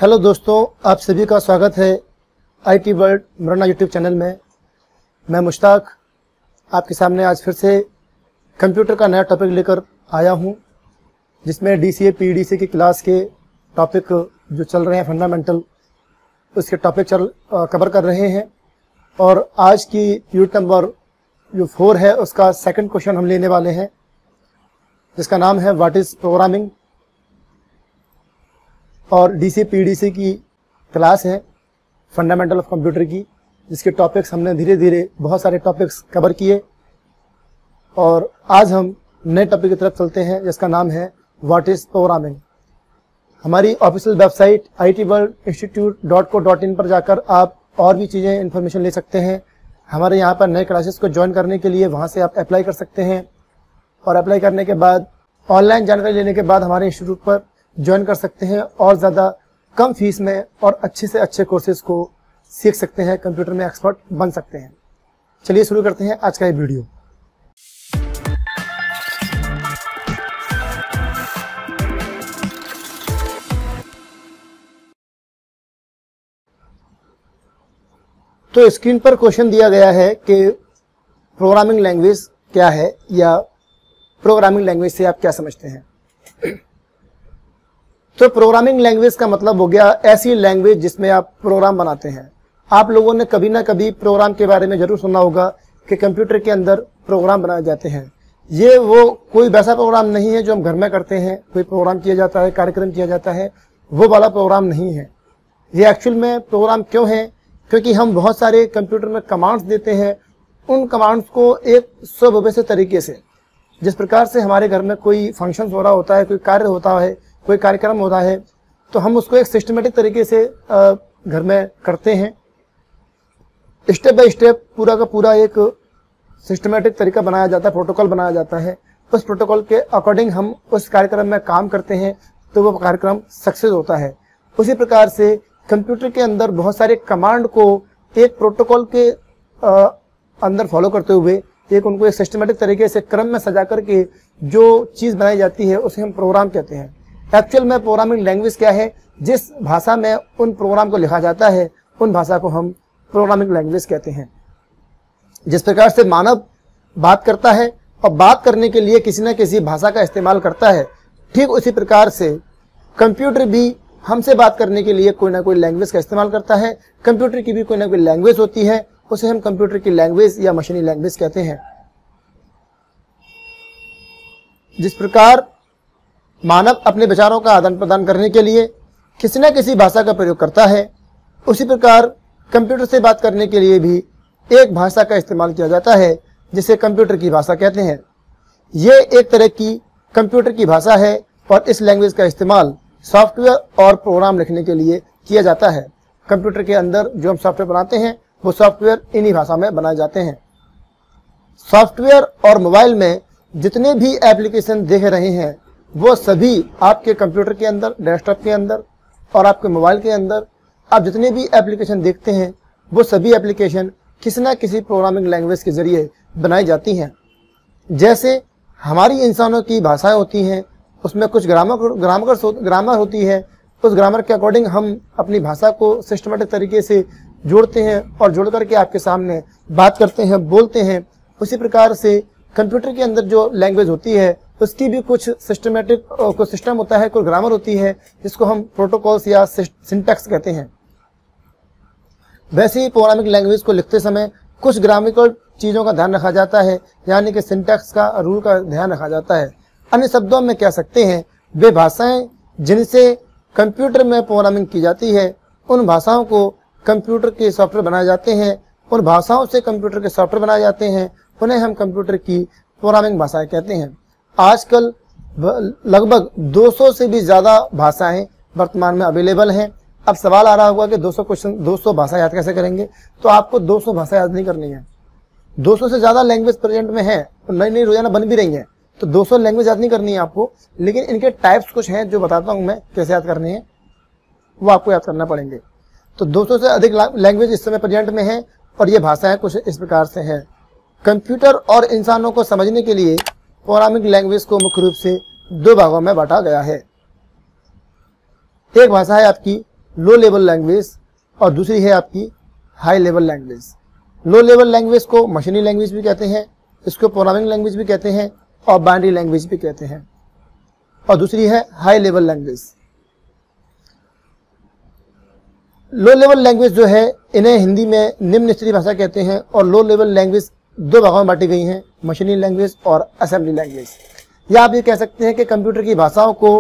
Hello दोस्तों, आप सभी का स्वागत है आईटी वर्ल्ड मरना यूट्यूब चैनल में। मैं मुश्ताक आपके सामने आज फिर से कंप्यूटर का नया टॉपिक लेकर आया हूं, जिसमें डीसीए पीडीसी की क्लास के टॉपिक जो चल रहे हैं फंडामेंटल, उसके टॉपिक कवर कर रहे हैं। और आज की यूनिट नंबर जो 4 है उसका सेकंड क्वेश्चन हम लेने वाले हैं, जिसका नाम है व्हाट इज़ प्रोग्रामिंग। और डीसी पीडीसी की क्लास है फंडामेंटल ऑफ कंप्यूटर की, जिसके टॉपिक्स हमने धीरे धीरे बहुत सारे टॉपिक्स कवर किए। और आज हम नए टॉपिक की तरफ चलते हैं, जिसका नाम है व्हाट इज़ प्रोग्रामिंग। हमारी ऑफिशियल वेबसाइट itworldinstitute.co.in पर जाकर आप और भी चीज़ें इन्फॉर्मेशन ले सकते हैं। हमारे यहाँ पर नए क्लासेस को ज्वाइन करने के लिए वहाँ से आप अप्लाई कर सकते हैं, और अप्लाई करने के बाद ऑनलाइन जानकारी लेने के बाद हमारे इंस्टीट्यूट पर ज्वाइन कर सकते हैं और ज़्यादा कम फीस में और अच्छे से अच्छे कोर्सेज को सीख सकते हैं, कंप्यूटर में एक्सपर्ट बन सकते हैं। चलिए शुरू करते हैं आज का ये वीडियो। तो स्क्रीन पर क्वेश्चन दिया गया है कि प्रोग्रामिंग लैंग्वेज क्या है, या प्रोग्रामिंग लैंग्वेज से आप क्या समझते हैं। तो प्रोग्रामिंग लैंग्वेज का मतलब हो गया ऐसी लैंग्वेज जिसमें आप प्रोग्राम बनाते हैं। आप लोगों ने कभी ना कभी प्रोग्राम के बारे में जरूर सुना होगा कि कंप्यूटर के अंदर प्रोग्राम बनाए जाते हैं। ये वो कोई वैसा प्रोग्राम नहीं है जो हम घर में करते हैं, कोई प्रोग्राम किया जाता है, कार्यक्रम किया जाता है, वो वाला प्रोग्राम नहीं है। ये एक्चुअल में प्रोग्राम क्यों है? क्योंकि हम बहुत सारे कंप्यूटर में कमांड्स देते हैं। उन कमांड्स को एक स्वव्यवस्थित तरीके से, जिस प्रकार से हमारे घर में कोई फंक्शन हो रहा होता है, कोई कार्य होता है, कोई कार्यक्रम होता है, तो हम उसको एक सिस्टमेटिक तरीके से घर में करते हैं। स्टेप बाय स्टेप पूरा का पूरा एक सिस्टमेटिक तरीका बनाया जाता है, प्रोटोकॉल बनाया जाता है। उस प्रोटोकॉल के अकॉर्डिंग हम उस कार्यक्रम में काम करते हैं तो वो कार्यक्रम सक्सेस होता है। उसी प्रकार से कंप्यूटर के अंदर बहुत सारे कमांड को एक प्रोटोकॉल के अंदर फॉलो करते हुए उनको एक सिस्टमेटिक तरीके से क्रम में सजा करके जो चीज़ बनाई जाती है उसे हम प्रोग्राम कहते हैं। एक्चुअल में प्रोग्रामिंग लैंग्वेज क्या है? जिस भाषा में उन प्रोग्राम को लिखा जाता है उन भाषा को हम प्रोग्रामिंग लैंग्वेज कहते हैं। जिस प्रकार से मानव बात करता है और बात करने के लिए किसी न किसी भाषा का इस्तेमाल करता है, ठीक उसी प्रकार से कंप्यूटर भी हमसे बात करने के लिए कोई ना कोई लैंग्वेज का इस्तेमाल करता है। कंप्यूटर की भी कोई ना कोई लैंग्वेज होती है, उसे हम कंप्यूटर की लैंग्वेज या मशीनी लैंग्वेज कहते हैं। जिस प्रकार मानव अपने विचारों का आदान प्रदान करने के लिए किसी न किसी भाषा का प्रयोग करता है, उसी प्रकार कंप्यूटर से बात करने के लिए भी एक भाषा का इस्तेमाल किया जाता है, जिसे कंप्यूटर की भाषा कहते हैं। ये एक तरह की कंप्यूटर की भाषा है और इस लैंग्वेज का इस्तेमाल सॉफ्टवेयर और प्रोग्राम लिखने के लिए किया जाता है। कंप्यूटर के अंदर जो हम सॉफ्टवेयर बनाते हैं वो सॉफ्टवेयर इन्हीं भाषा में बनाए जाते हैं। सॉफ्टवेयर और मोबाइल में जितने भी एप्लीकेशन देख रहे हैं वो सभी आपके कंप्यूटर के अंदर, डेस्कटॉप के अंदर और आपके मोबाइल के अंदर आप जितने भी एप्लीकेशन देखते हैं वो सभी एप्लीकेशन किसी न किसी प्रोग्रामिंग लैंग्वेज के जरिए बनाई जाती हैं। जैसे हमारी इंसानों की भाषाएं होती हैं, उसमें कुछ ग्रामर होती है। उस ग्रामर के अकॉर्डिंग हम अपनी भाषा को सिस्टमेटिक तरीके से जोड़ते हैं और जोड़ करके आपके सामने बात करते हैं, बोलते हैं। उसी प्रकार से कंप्यूटर के अंदर जो लैंग्वेज होती है उसकी भी कुछ सिस्टमेटिक कुछ सिस्टम होता है, कोई ग्रामर होती है, जिसको हम प्रोटोकॉल्स या सिंटैक्स कहते हैं। वैसे ही प्रोग्रामिंग लैंग्वेज को लिखते समय कुछ ग्रामिकल चीज़ों का ध्यान रखा जाता है, यानी कि सिंटैक्स का, रूल का ध्यान रखा जाता है। अन्य शब्दों में कह सकते हैं वे भाषाएं जिनसे कंप्यूटर में प्रोग्रामिंग की जाती है, उन भाषाओं को कंप्यूटर के सॉफ्टवेयर बनाए जाते हैं। उन भाषाओं से कंप्यूटर के सॉफ्टवेयर बनाए जाते हैं, उन्हें हम कंप्यूटर की प्रोग्रामिंग भाषाएं कहते हैं। आजकल लगभग 200 से भी ज़्यादा भाषाएं वर्तमान में अवेलेबल हैं। अब सवाल आ रहा होगा कि 200 भाषा याद कैसे करेंगे? तो आपको 200 भाषा याद नहीं करनी है। 200 से ज़्यादा लैंग्वेज प्रेजेंट में है, तो नई नई रोजाना बन भी रही हैं, तो 200 लैंग्वेज याद नहीं करनी है आपको। लेकिन इनके टाइप्स कुछ हैं जो बताता हूँ मैं कैसे याद करने हैं, वो आपको याद करना पड़ेंगे। तो 200 से अधिक लैंग्वेज इस समय प्रेजेंट में है और ये भाषाएं कुछ इस प्रकार से हैं। कंप्यूटर और इंसानों को समझने के लिए प्रोग्रामिंग लैंग्वेज को मुख्य रूप से 2 भागों में बांटा गया है। एक भाषा है आपकी लो लेवल लैंग्वेज और दूसरी है आपकी high level language. Low level language को मशीनी लैंग्वेज भी कहते हैं, इसको प्रोग्रामिंग लैंग्वेज भी कहते हैं और बाइनरी लैंग्वेज भी कहते हैं। और दूसरी है high level language. Low level language जो है इन्हें हिंदी में निम्न स्तरीय भाषा कहते हैं और लो लेवल लैंग्वेज दो भागों में बांटी गई हैं, मशीनी लैंग्वेज और असेंबली लैंग्वेज। या आप ये कह सकते हैं कि कंप्यूटर की भाषाओं को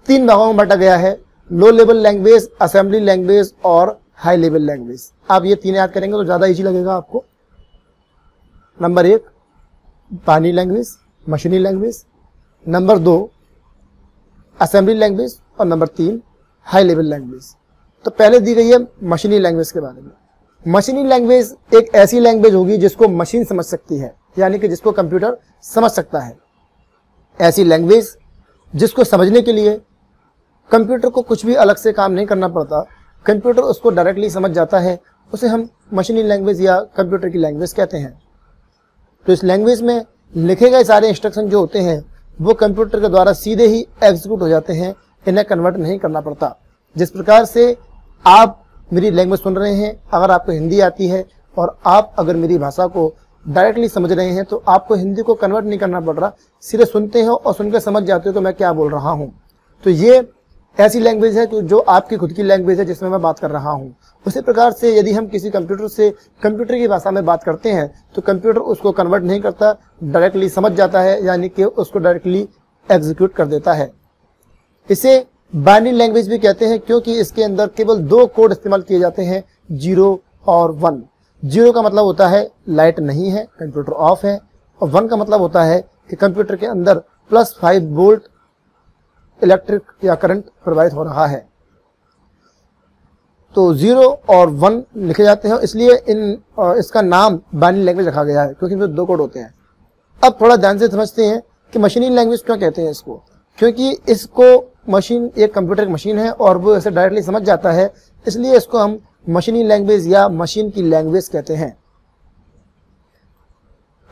तीन भागों में बांटा गया है, low level language, assembly language और हाई लेवल लैंग्वेज। आप ये तीन याद करेंगे तो ज़्यादा ईजी लगेगा आपको। नंबर 1 बाइनरी लैंग्वेज, मशीनी लैंग्वेज, नंबर 2 असेंबली लैंग्वेज और नंबर 3 हाई लेवल लैंग्वेज। तो पहले दी गई है मशीनी लैंग्वेज के बारे में। मशीनी लैंग्वेज एक ऐसी लैंग्वेज होगी जिसको मशीन समझ सकती है, यानी कि जिसको कंप्यूटर समझ सकता है। ऐसी लैंग्वेज जिसको समझने के लिए कंप्यूटर को कुछ भी अलग से काम नहीं करना पड़ता, कंप्यूटर उसको डायरेक्टली समझ जाता है, उसे हम मशीनी लैंग्वेज या कंप्यूटर की लैंग्वेज कहते हैं। तो इस लैंग्वेज में लिखे गए सारे इंस्ट्रक्शन जो होते हैं वो कंप्यूटर के द्वारा सीधे ही एग्जीक्यूट हो जाते हैं, इन्हें कन्वर्ट नहीं करना पड़ता। जिस प्रकार से आप मेरी लैंग्वेज सुन रहे हैं, अगर आपको हिंदी आती है और आप अगर मेरी भाषा को डायरेक्टली समझ रहे हैं तो आपको हिंदी को कन्वर्ट नहीं करना पड़ रहा, सीधे सुनते हो और सुनकर समझ जाते हो तो मैं क्या बोल रहा हूँ। तो ये ऐसी लैंग्वेज है जो आपकी खुद की लैंग्वेज है जिसमें मैं बात कर रहा हूँ। उसी प्रकार से यदि हम किसी कंप्यूटर से कंप्यूटर की भाषा में बात करते हैं तो कंप्यूटर उसको कन्वर्ट नहीं करता, डायरेक्टली समझ जाता है, यानी कि उसको डायरेक्टली एग्जीक्यूट कर देता है। इसे बाइनरी लैंग्वेज भी कहते हैं क्योंकि इसके अंदर केवल दो कोड इस्तेमाल किए जाते हैं, 0 और 1। 0 का मतलब होता है लाइट नहीं है, कंप्यूटर ऑफ है, और 1 का मतलब होता है कि कंप्यूटर के अंदर +5 वोल्ट इलेक्ट्रिक या करंट प्रवाहित हो रहा है। तो 0 और 1 लिखे जाते हैं, इसलिए इसका नाम बाइनरी लैंग्वेज रखा गया है क्योंकि इसमें दो कोड होते हैं। अब थोड़ा ध्यान से समझते हैं कि मशीनी लैंग्वेज क्यों कहते हैं इसको। क्योंकि इसको मशीन, एक कंप्यूटर की मशीन है और वो इसे डायरेक्टली समझ जाता है, इसलिए इसको हम मशीनी लैंग्वेज या मशीन की लैंग्वेज कहते हैं।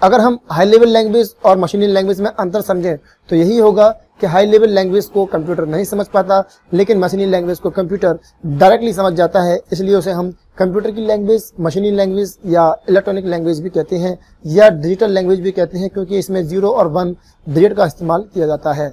अगर हम हाई लेवल लैंग्वेज और मशीनी लैंग्वेज में अंतर समझें तो यही होगा कि हाई लेवल लैंग्वेज को कंप्यूटर नहीं समझ पाता, लेकिन मशीनी लैंग्वेज को कंप्यूटर डायरेक्टली समझ जाता है, इसलिए उसे हम कंप्यूटर की लैंग्वेज, मशीनी लैंग्वेज या इलेक्ट्रॉनिक लैंग्वेज भी कहते हैं या डिजिटल लैंग्वेज भी कहते हैं, क्योंकि इसमें 0 और 1 डिजिट का इस्तेमाल किया जाता है।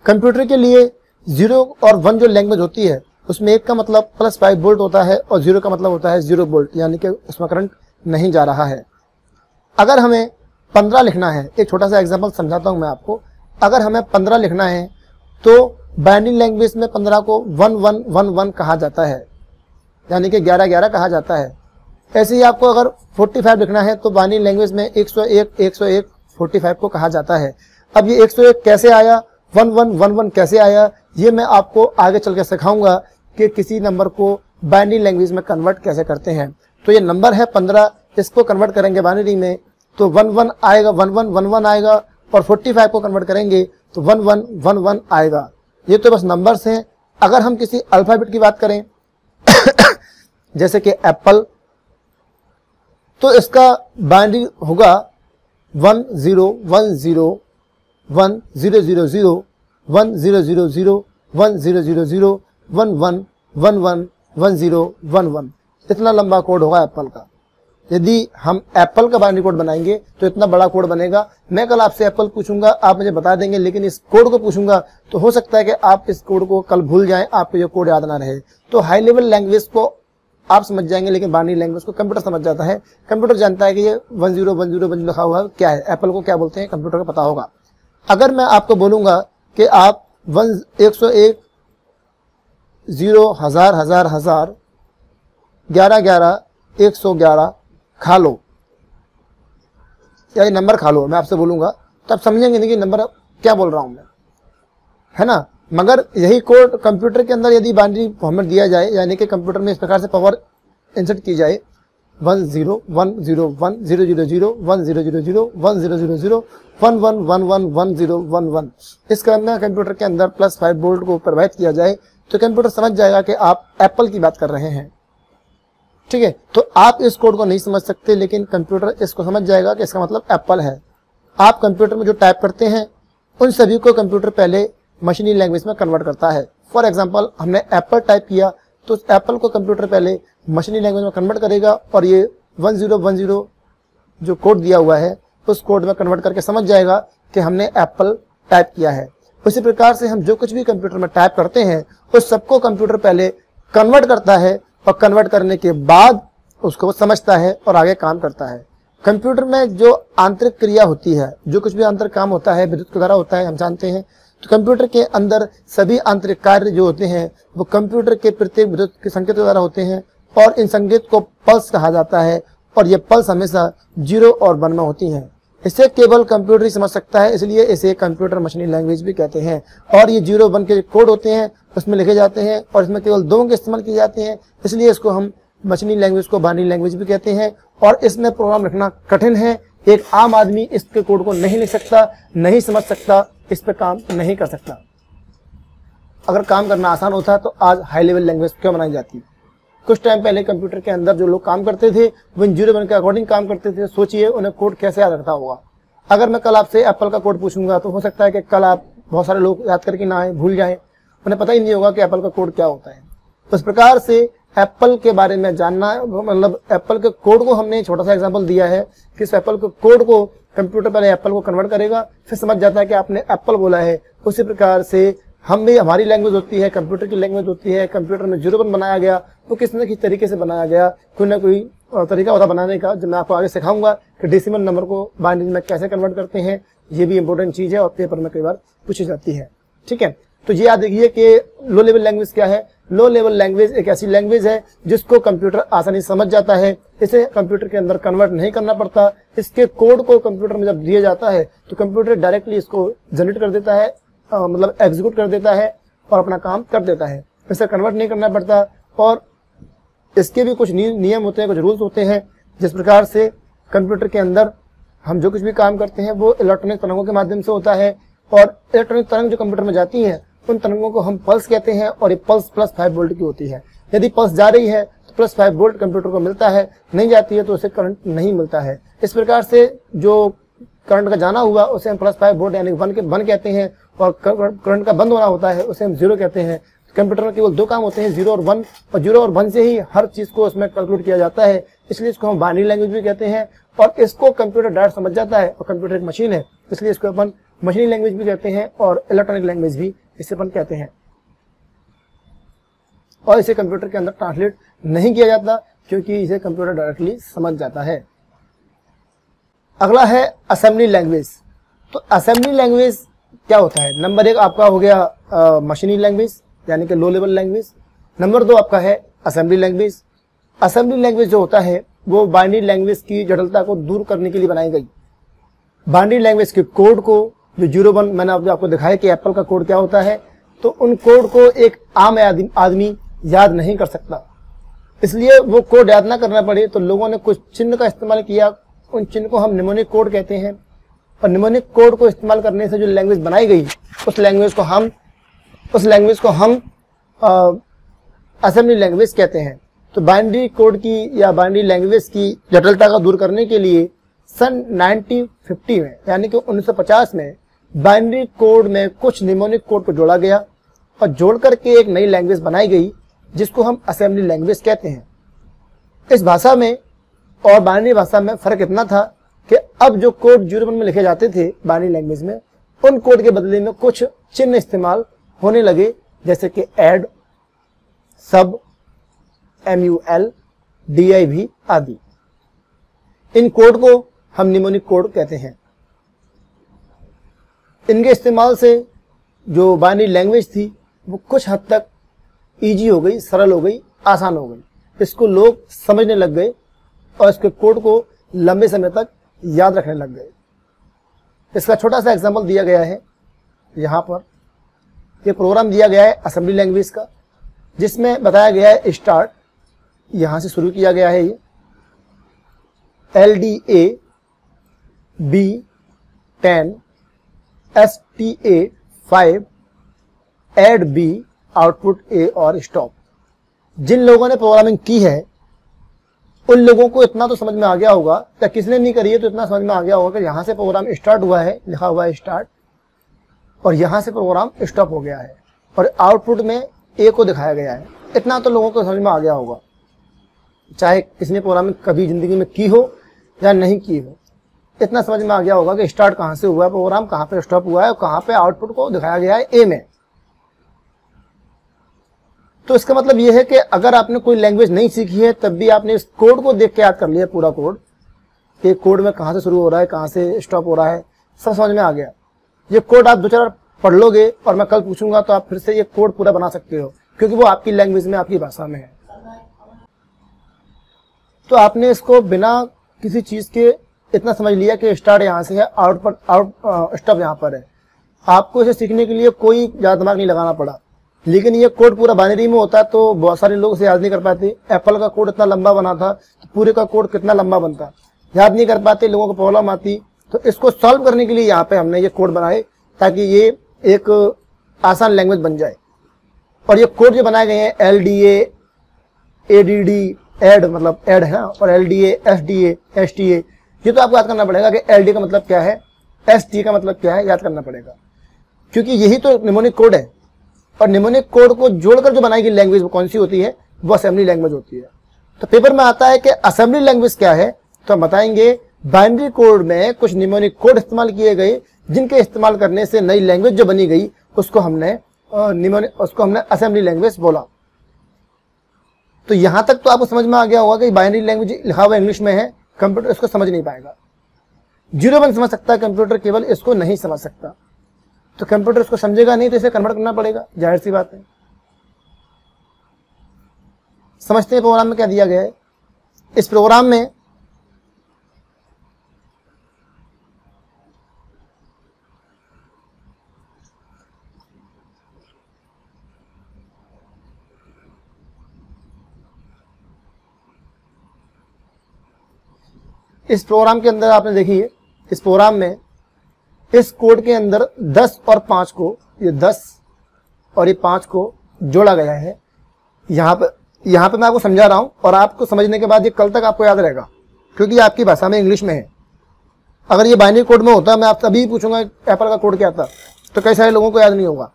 कंप्यूटर के लिए 0 और 1 जो लैंग्वेज होती है उसमें 1 का मतलब +5 वोल्ट होता है और 0 का मतलब होता है 0 वोल्ट, यानी कि उसमें करंट नहीं जा रहा है। अगर हमें 15 लिखना है, एक छोटा सा एग्जांपल समझाता हूं मैं आपको। अगर हमें 15 लिखना है तो बाइनरी लैंग्वेज में 15 को 1111 कहा जाता है, यानी कि 1111 कहा जाता है। ऐसे ही आपको अगर 45 लिखना है तो बाइनरी लैंग्वेज में 101 45 को कहा जाता है। अब ये 101 कैसे आया, 1111 कैसे आया, ये मैं आपको आगे चल के सिखाऊंगा कि किसी नंबर को बाइनरी लैंग्वेज में कन्वर्ट कैसे करते हैं। तो ये नंबर है 15, इसको कन्वर्ट करेंगे बाइनरी में तो 11 आएगा, 1111 आएगा, और 45 को कन्वर्ट करेंगे तो 1111 आएगा। ये तो बस नंबर्स हैं। अगर हम किसी अल्फाबेट की बात करें जैसे कि एप्पल, तो इसका बाइनरी होगा 1010 1000 1000 1000 11111011। इतना लंबा कोड होगा एप्पल का। यदि हम एप्पल का बाइनरी कोड बनाएंगे तो इतना बड़ा कोड बनेगा। मैं कल आपसे एप्पल पूछूंगा, आप मुझे बता देंगे, लेकिन इस कोड को पूछूंगा तो हो सकता है कि आप इस कोड को कल भूल जाएं, आपको ये कोड याद ना रहे। तो हाई लेवल लैंग्वेज को आप समझ जाएंगे, लेकिन बाइनरी लैंग्वेज को कंप्यूटर समझ जाता है। कंप्यूटर जानता है कि ये 1010 लिखा हुआ है क्या है, एप्पल को क्या बोलते हैं, कंप्यूटर को पता होगा। अगर मैं आपको बोलूंगा कि आप 101 0 1000 1000 1000 11 11 111 खा लो, या ये नंबर खा लो, मैं आपसे बोलूंगा तो आप समझेंगे नहीं कि नंबर क्या बोल रहा हूं मैं, है ना। मगर यही कोड कंप्यूटर के अंदर यदि बाइनरी फॉर्मेट दिया जाए, यानी कि कंप्यूटर में इस प्रकार से पावर इंसर्ट की जाए 10101000 1000 11111011, इस क्रम में कंप्यूटर के अंदर +5 वोल्ट को प्रवाहित किया जाए तो कंप्यूटर समझ जाएगा कि आप एप्पल की बात कर रहे हैं। ठीक है, तो आप इस कोड को नहीं समझ सकते, लेकिन कंप्यूटर इसको समझ जाएगा कि इसका मतलब एप्पल है। आप कंप्यूटर में जो टाइप करते हैं उन सभी को कंप्यूटर पहले मशीनी लैंग्वेज में कन्वर्ट करता है। फॉर एग्जांपल, हमने एप्पल टाइप किया तो उस एप्पल को कंप्यूटर पहले मशीनी लैंग्वेज में कन्वर्ट करेगा और ये 1010 जो कोड दिया हुआ है उस कोड में कन्वर्ट करके समझ जाएगा कि हमने एप्पल टाइप किया है। उसी प्रकार से हम जो कुछ भी कंप्यूटर में टाइप करते हैं उस सबको कंप्यूटर पहले कन्वर्ट करता है और कन्वर्ट करने के बाद उसको समझता है और आगे काम करता है। कंप्यूटर में जो आंतरिक क्रिया होती है, जो कुछ भी आंतरिक काम होता है विद्युत के द्वारा होता है, हम जानते हैं। तो कंप्यूटर के अंदर सभी आंतरिक कार्य जो होते हैं वो कंप्यूटर के प्रत्येक विद्युत के संकेत के द्वारा होते हैं और इन संकेत को पल्स कहा जाता है और ये पल्स हमेशा 0 और 1 में होती हैं। इसे केवल कंप्यूटर ही समझ सकता है, इसलिए इसे कंप्यूटर मशीनी लैंग्वेज भी कहते हैं। और ये 0-1 के कोड होते हैं उसमें लिखे जाते हैं और इसमें केवल 2 के इस्तेमाल किए जाते हैं, इसलिए इसको हम मशीनी लैंग्वेज को बाइनरी लैंग्वेज भी कहते हैं। और इसमें प्रोग्राम लिखना कठिन है, एक आम आदमी इसके कोड को नहीं लिख सकता, नहीं समझ सकता, इस पर काम नहीं कर सकता। अगर काम करना आसान होता तो आज हाई लेवल लैंग्वेज क्यों बनाई जाती। कुछ टाइम पहले कंप्यूटर के अंदर जो लोग काम करते थे वो इन 0-1 के अकॉर्डिंग काम करते थे। सोचिए उन्हें कोड कैसे याद रखता होगा। अगर मैं कल आपसे एप्पल का कोड पूछूंगा तो हो सकता है कि कल आप बहुत सारे लोग याद करके ना आए, भूल जाएं, उन्हें पता ही नहीं होगा कि एप्पल का कोड क्या होता है। उस प्रकार से एप्पल के बारे में जानना, मतलब एप्पल के कोड को हमने छोटा सा एग्जांपल दिया है कि इस एप्पल के कोड को कंप्यूटर पहले एप्पल को कन्वर्ट करेगा, फिर समझ जाता है कि आपने एप्पल बोला है। उसी प्रकार से हम भी, हमारी लैंग्वेज होती है, कंप्यूटर की लैंग्वेज होती है। कंप्यूटर में 0-1 बनाया गया तो किस न किस तरीके से बनाया गया, कोई ना कोई तरीका होता बनाने का, जो मैं आपको आगे सिखाऊंगा कि डेसिमल नंबर को बाइनरी में कैसे कन्वर्ट करते हैं। ये भी इंपॉर्टेंट चीज है और पेपर में कई बार पूछी जाती है। ठीक है, तो ये याद रखिए कि लो लेवल लैंग्वेज क्या है। लो लेवल लैंग्वेज एक ऐसी लैंग्वेज है जिसको कंप्यूटर आसानी से समझ जाता है, इसे कंप्यूटर के अंदर कन्वर्ट नहीं करना पड़ता। इसके कोड को कंप्यूटर में जब दिया जाता है तो कंप्यूटर डायरेक्टली इसको जनरेट कर देता है, मतलब एग्जीक्यूट कर देता है और अपना काम कर देता है, इसे कन्वर्ट नहीं करना पड़ता। और इसके भी कुछ नियम होते हैं, कुछ रूल्स होते हैं, जिस प्रकार से कंप्यूटर के अंदर हम जो कुछ भी काम करते हैं वो इलेक्ट्रॉनिक तरंगों के माध्यम से होता है। और इलेक्ट्रॉनिक तरंग जो कंप्यूटर में जाती हैं उन तरंगों को हम पल्स कहते हैं और ये पल्स +5 वोल्ट की होती है। यदि पल्स जा रही है तो +5 वोल्ट कंप्यूटर को मिलता है, नहीं जाती है तो उसे करंट नहीं मिलता है। इस प्रकार से जो करंट का जाना हुआ उसे हम +5 वोल्ट यानी 1 कहते हैं और करंट का बंद होना होता है उसे हम 0 कहते हैं। कंप्यूटर में केवल 2 काम होते हैं, 0 और 1, और 0 और 1 से ही हर चीज को उसमें कैलकुलेट किया जाता है, इसलिए इसको हम बाइनरी लैंग्वेज भी कहते हैं। और इसको कंप्यूटर डायरेक्ट समझ जाता है और कंप्यूटर एक मशीन है, इसलिए इसको अपन मशीनी लैंग्वेज भी कहते हैं और इलेक्ट्रॉनिक लैंग्वेज भी इसे अपन कहते हैं। और इसे कंप्यूटर के अंदर ट्रांसलेट नहीं किया जाता क्योंकि इसे कंप्यूटर डायरेक्टली समझ जाता है। अगला है असेंबली लैंग्वेज। तो असेंबली लैंग्वेज क्या होता है? नंबर 1 आपका हो गया मशीनी लैंग्वेज यानी कि लो लेवल लैंग्वेज। नंबर 2 आपका है असेंबली लैंग्वेज। असेंबली लैंग्वेज जो होता है वो बाइनरी लैंग्वेज की जटिलता को दूर करने के लिए बनाई गई। बाइनरी लैंग्वेज के कोड को जो 0-1 मैंने आपको दिखाया कि एप्पल का कोड क्या होता है, तो उन कोड को एक आम आदमी याद नहीं कर सकता। इसलिए वो कोड याद ना करना पड़े तो लोगों ने कुछ चिन्ह का इस्तेमाल किया, उन चिन्ह को हम निमोनिक कोड कहते हैं। और निमोनिक कोड को इस्तेमाल करने से जो लैंग्वेज बनाई गई उस लैंग्वेज को हम असेंबली लैंग्वेज कहते हैं। तो बाइनरी कोड की या बाइनरी लैंग्वेज की जटिलता को दूर करने के लिए सन 1950 में यानी कि 1950 में बाइनरी कोड में कुछ निमोनिक कोड को जोड़ा गया और जोड़ करके एक नई लैंग्वेज बनाई गई जिसको हम असेंबली लैंग्वेज कहते हैं। इस भाषा में और बाइनरी भाषा में फर्क इतना था कि अब जो कोड 0-1 में लिखे जाते थे बाइनरी लैंग्वेज में, उन कोड के बदले में कुछ चिन्ह इस्तेमाल होने लगे, जैसे कि ऐड, सब, MUL, DIV आदि। इन कोड को हम निमोनिक कोड कहते हैं। इनके इस्तेमाल से जो बाइनरी लैंग्वेज थी वो कुछ हद तक इजी हो गई, सरल हो गई, आसान हो गई। इसको लोग समझने लग गए और इसके कोड को लंबे समय तक याद रखने लग गए। इसका छोटा सा एग्जांपल दिया गया है यहाँ पर। ये प्रोग्राम दिया गया है असेंबली लैंग्वेज का, जिसमें बताया गया है स्टार्ट, यहाँ से शुरू किया गया है ये LDA B10 STA 5 add B output A और स्टॉप। जिन लोगों ने प्रोग्रामिंग की है उन लोगों को इतना तो समझ में आ गया होगा, या किसने नहीं करी है तो इतना समझ में आ गया होगा कि यहाँ से प्रोग्राम स्टार्ट हुआ है, लिखा हुआ है स्टार्ट, और यहाँ से प्रोग्राम स्टॉप हो गया है और आउटपुट में ए को दिखाया गया है। इतना तो लोगों को समझ में आ गया होगा, चाहे किसी ने प्रोग्रामिंग कभी जिंदगी में की हो या नहीं की हो। इतना समझ में आ गया होगा कि स्टार्ट कहाँ से हुआ है प्रोग्राम, कहाँ पे स्टॉप हुआ है और कहाँ पे आउटपुट को दिखाया गया है ए में। तो इसका मतलब यह है कि अगर आपने कोई लैंग्वेज नहीं सीखी है तब भी आपने इस कोड को देख के याद कर लिया, पूरा कोड, कि कोड में कहाँ से शुरू हो रहा है, कहाँ से स्टॉप हो रहा है, सब समझ में आ गया। ये कोड आप 2-4 पढ़ लोगे और मैं कल पूछूंगा तो आप फिर से ये कोड पूरा बना सकते हो, क्योंकि वो आपकी लैंग्वेज में, आपकी भाषा में है। तो आपने इसको बिना किसी चीज के इतना समझ लिया कि स्टार्ट यहाँ से है, स्टॉप यहाँ पर है। आपको इसे सीखने के लिए कोई ज्यादा दिमाग नहीं लगाना पड़ा, लेकिन ये कोड पूरा बाइनरी में होता तो बहुत सारे लोग इसे याद नहीं कर पाते। एप्पल का कोड इतना लंबा बना था तो पूरे का कोड कितना लंबा बनता, याद नहीं कर पाते, लोगों को प्रॉब्लम आती। तो इसको सॉल्व करने के लिए यहाँ पे हमने ये कोड बनाए ताकि ये एक आसान लैंग्वेज बन जाए। और ये कोड जो बनाए गए हैं LDA, ADD, एड मतलब एड है, और LDA, SDA, STA, ये तो आपको याद करना पड़ेगा कि LD का मतलब क्या है, ST का मतलब क्या है, याद करना पड़ेगा, क्योंकि यही तो निमोनिक कोड है। और निमोनिक कोड को जोड़कर जो बनाई गई लैंग्वेज वो कौन सी होती है, वो असेंबली लैंग्वेज होती है। तो पेपर में आता है कि असेंबली लैंग्वेज क्या है, तो हम बताएंगे बाइनरी कोड में कुछ निमोनिक कोड इस्तेमाल किए गए, जिनके इस्तेमाल करने से नई लैंग्वेज जो बनी गई उसको हमने असेंबली लैंग्वेज बोला। तो यहां तक तो आपको समझ में आ गया होगा कि बाइनरी लैंग्वेज लिखा हुआ इंग्लिश में है, कंप्यूटर इसको समझ नहीं पाएगा। 0-1 समझ सकता है कंप्यूटर, केवल इसको नहीं समझ सकता। तो कंप्यूटर इसको समझेगा नहीं तो इसे कन्वर्ट करना पड़ेगा, जाहिर सी बात है। समझते हैं प्रोग्राम में क्या दिया गया है। इस प्रोग्राम में के अंदर आपने देखिए, इस प्रोग्राम में इस कोड के अंदर 10 और 5 को, ये 10 और ये 5 को जोड़ा गया है। यहाँ पे मैं आपको समझा रहा हूं और आपको समझने के बाद ये कल तक आपको याद रहेगा, क्योंकि ये आपकी भाषा में इंग्लिश में है। अगर ये बाइनरी कोड में होता, मैं आपसे अभी पूछूंगा एप्पल का कोड क्या था, तो कई सारे लोगों को याद नहीं होगा।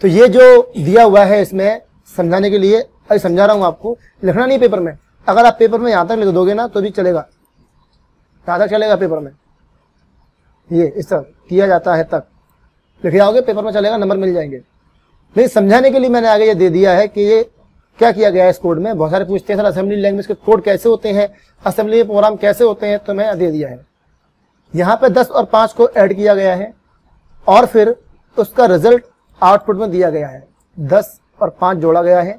तो ये जो दिया हुआ है इसमें समझाने के लिए, अभी समझा रहा हूं आपको, लिखना नहीं पेपर में। अगर आप पेपर में यहाँ तक लिख दोगे ना तो भी चलेगा, कहाँ तक चलेगा पेपर में, ये इस तरह किया जाता है तक लिख जाओगे, पेपर में चलेगा, नंबर मिल जाएंगे। लेकिन समझाने के लिए मैंने आगे ये दे दिया है कि ये क्या किया गया है इस कोड में। बहुत सारे पूछते हैं सर असेंबली लैंग्वेज के कोड कैसे होते हैं, असेंबली प्रोग्राम कैसे होते हैं, तो मैं दे दिया है। यहाँ पे 10 और 5 को ऐड किया गया है और फिर उसका रिजल्ट आउटपुट में दिया गया है। 10 और 5 जोड़ा गया है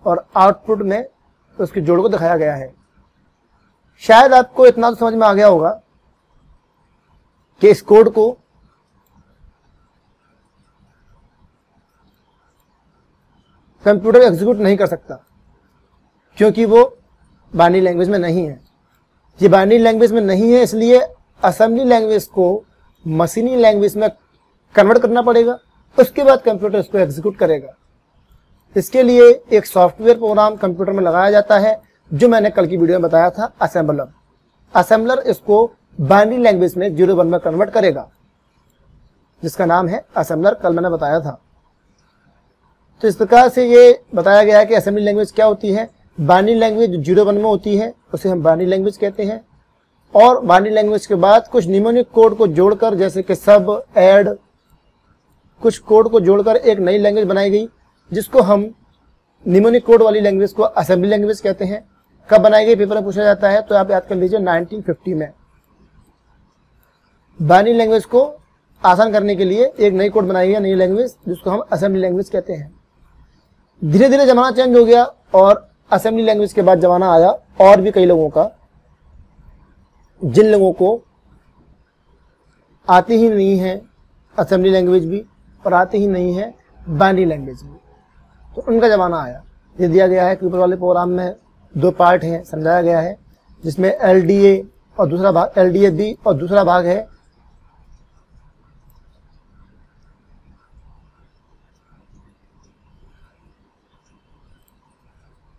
और आउटपुट में उसके जोड़ को दिखाया गया है। शायद आपको इतना तो समझ में आ गया होगा कि इस कोड को कंप्यूटर एग्जीक्यूट नहीं कर सकता, क्योंकि वो बाइनरी लैंग्वेज में नहीं है। ये बाइनरी लैंग्वेज में नहीं है, इसलिए असेंबली लैंग्वेज को मशीनी लैंग्वेज में कन्वर्ट करना पड़ेगा, उसके बाद कंप्यूटर इसको एग्जीक्यूट करेगा। इसके लिए एक सॉफ्टवेयर प्रोग्राम कंप्यूटर में लगाया जाता है, जो मैंने कल की वीडियो में बताया था, असेंबलर। असेंबलर इसको बाइनरी लैंग्वेज में 0-1 में कन्वर्ट करेगा, जिसका नाम है असेंबलर, कल मैंने बताया था। तो इस प्रकार से ये बताया गया है कि असेंबली लैंग्वेज क्या होती है। बाइनरी लैंग्वेज 0-1 में होती है उसे हम बाइनरी लैंग्वेज कहते हैं, और बाइनरी लैंग्वेज के बाद कुछ निमोनिक कोड को जोड़कर, जैसे कि सब, ऐड, कुछ कोड को जोड़कर एक नई लैंग्वेज बनाई गई, जिसको हम निमोनिक कोड वाली लैंग्वेज को असेंबली लैंग्वेज कहते हैं। कब बनाई गई, पेपर में पूछा जाता है, तो आप याद कर लीजिए 1950 में। बाइनरी लैंग्वेज को आसान करने के लिए एक नई कोड बनाई गई, नई लैंग्वेज, जिसको हम असेंबली लैंग्वेज कहते हैं। धीरे धीरे जमाना चेंज हो गया और असेंबली लैंग्वेज के बाद जमाना आया और भी कई लोगों का, जिन लोगों को आती ही नहीं है असेंबली लैंग्वेज भी और आती ही नहीं है बाइनरी लैंग्वेज भी, तो उनका जमाना आया। ये दिया गया है कि ऊपर वाले प्रोग्राम में 2 पार्ट हैं, समझाया गया है, जिसमें LDA और दूसरा भाग, LDA-B और दूसरा भाग है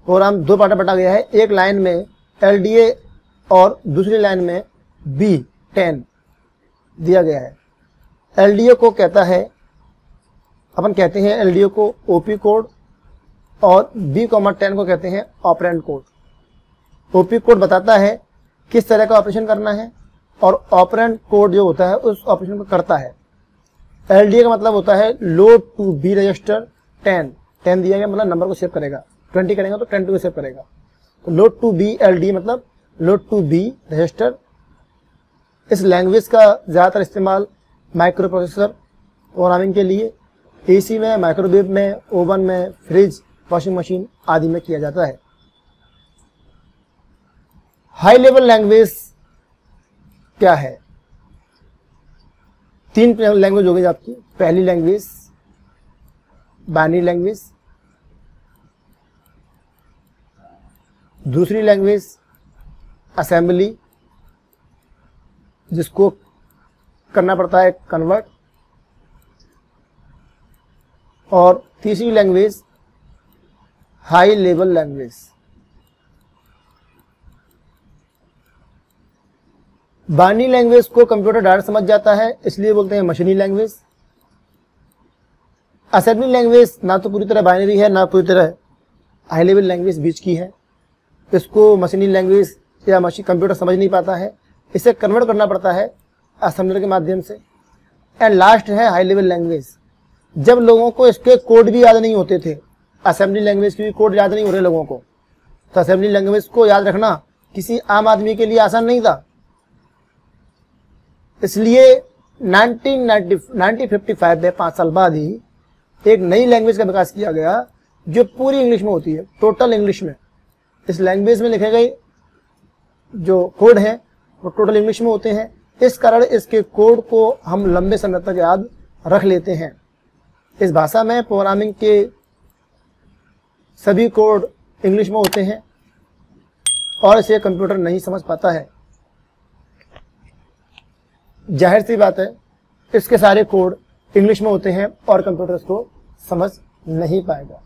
प्रोग्राम दो पार्ट में बटा गया है। एक लाइन में LDA और दूसरी लाइन में B10 दिया गया है। LDA को कहता है, अपन कहते हैं LDA को OP कोड और B10 को कहते हैं ऑपरेंड कोड। OP कोड बताता है किस तरह का ऑपरेशन करना है और ऑपरेंड कोड जो होता है उस ऑपरेशन को करता है। LDA का मतलब होता है लोड टू बी रजिस्टर 10 दिया गया मतलब नंबर को सेव करेगा, 20 करेंगे तो 10 को सेव करेगा। तो लोड टू बी LDA मतलब लोड टू बी रजिस्टर। इस लैंग्वेज का ज़्यादातर इस्तेमाल माइक्रो प्रोसेसर प्रोग्रामिंग के लिए AC में, माइक्रोवेव में, ओवन में, फ्रिज, वॉशिंग मशीन आदि में किया जाता है। हाई लेवल लैंग्वेज क्या है? 3 लैंग्वेज हो गई आपकी। पहली लैंग्वेज बाइनरी लैंग्वेज, दूसरी लैंग्वेज असेंबली जिसको करना पड़ता है कन्वर्ट, और तीसरी language high level language. Binary language को कंप्यूटर डायरेक्ट समझ जाता है, इसलिए बोलते हैं मशीनी लैंग्वेज। असेंबली लैंग्वेज ना तो पूरी तरह बाइनरी है ना पूरी तरह हाई लेवल लैंग्वेज, बीच की है। इसको मशीनी लैंग्वेज या मशीन कंप्यूटर समझ नहीं पाता है, इसे कन्वर्ट करना पड़ता है असेंबलर के माध्यम से। एंड लास्ट है हाई लेवल लैंग्वेज। जब लोगों को इसके कोड भी याद नहीं होते थे, असेंबली लैंग्वेज के भी कोड याद नहीं हो रहे लोगों को, तो असेंबली लैंग्वेज को याद रखना किसी आम आदमी के लिए आसान नहीं था। इसलिए 1955 में 5 साल बाद ही एक नई लैंग्वेज का विकास किया गया जो पूरी इंग्लिश में होती है, टोटल इंग्लिश में। इस लैंग्वेज में लिखे गए जो कोड हैं वो टोटल इंग्लिश में होते हैं, इस कारण इसके कोड को हम लंबे समय तक याद रख लेते हैं। इस भाषा में प्रोग्रामिंग के सभी कोड इंग्लिश में होते हैं और इसे कंप्यूटर नहीं समझ पाता है। जाहिर सी बात है, इसके सारे कोड इंग्लिश में होते हैं और कंप्यूटर इसको समझ नहीं पाएगा,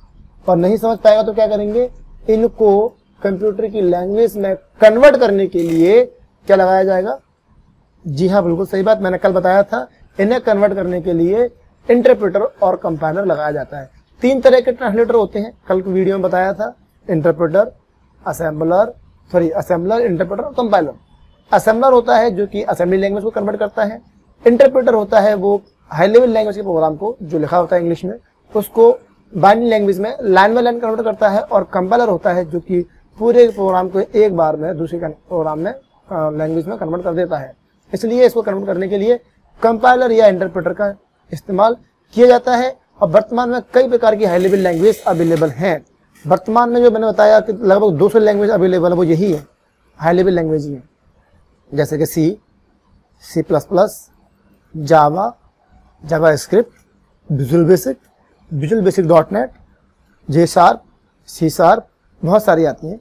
और नहीं समझ पाएगा तो क्या करेंगे, इनको कंप्यूटर की लैंग्वेज में कन्वर्ट करने के लिए क्या लगाया जाएगा? जी हाँ, बिल्कुल सही बात, मैंने कल बताया था। इन्हें कन्वर्ट करने के लिए इंटरप्रेटर और कंपाइलर लगाया जाता है। 3 तरह के ट्रांसलेटर होते हैं, कल की वीडियो में बताया था। इंटरप्रेटर, असेंबलर, इंटरप्रेटर और कंपाइलर। असेंबलर होता है जो कि असेंबली लैंग्वेज को कन्वर्ट करता है। इंटरप्रेटर होता है वो हाई लेवल लैंग्वेज के प्रोग्राम को जो लिखा होता है इंग्लिश में उसको बाइनरी लैंग्वेज में लाइन बाय लाइन कन्वर्ट करता है। और कंपाइलर होता है जो कि पूरे प्रोग्राम को एक बार में दूसरे प्रोग्राम में लैंग्वेज में कन्वर्ट कर देता है। इसलिए इसको कन्वर्ट करने के लिए कंपाइलर या इंटरप्रेटर का इस्तेमाल किया जाता है। और वर्तमान में कई प्रकार की हाई लेवल लैंग्वेज अवेलेबल हैं। वर्तमान में जो मैंने बताया कि लगभग 200 लैंग्वेज अवेलेबल है, वो यही है, हाई लेवल लैंग्वेज ही है, जैसे कि C++, Java, JavaScript, Visual Basic .NET, J#, C#, बहुत सारी आती हैं।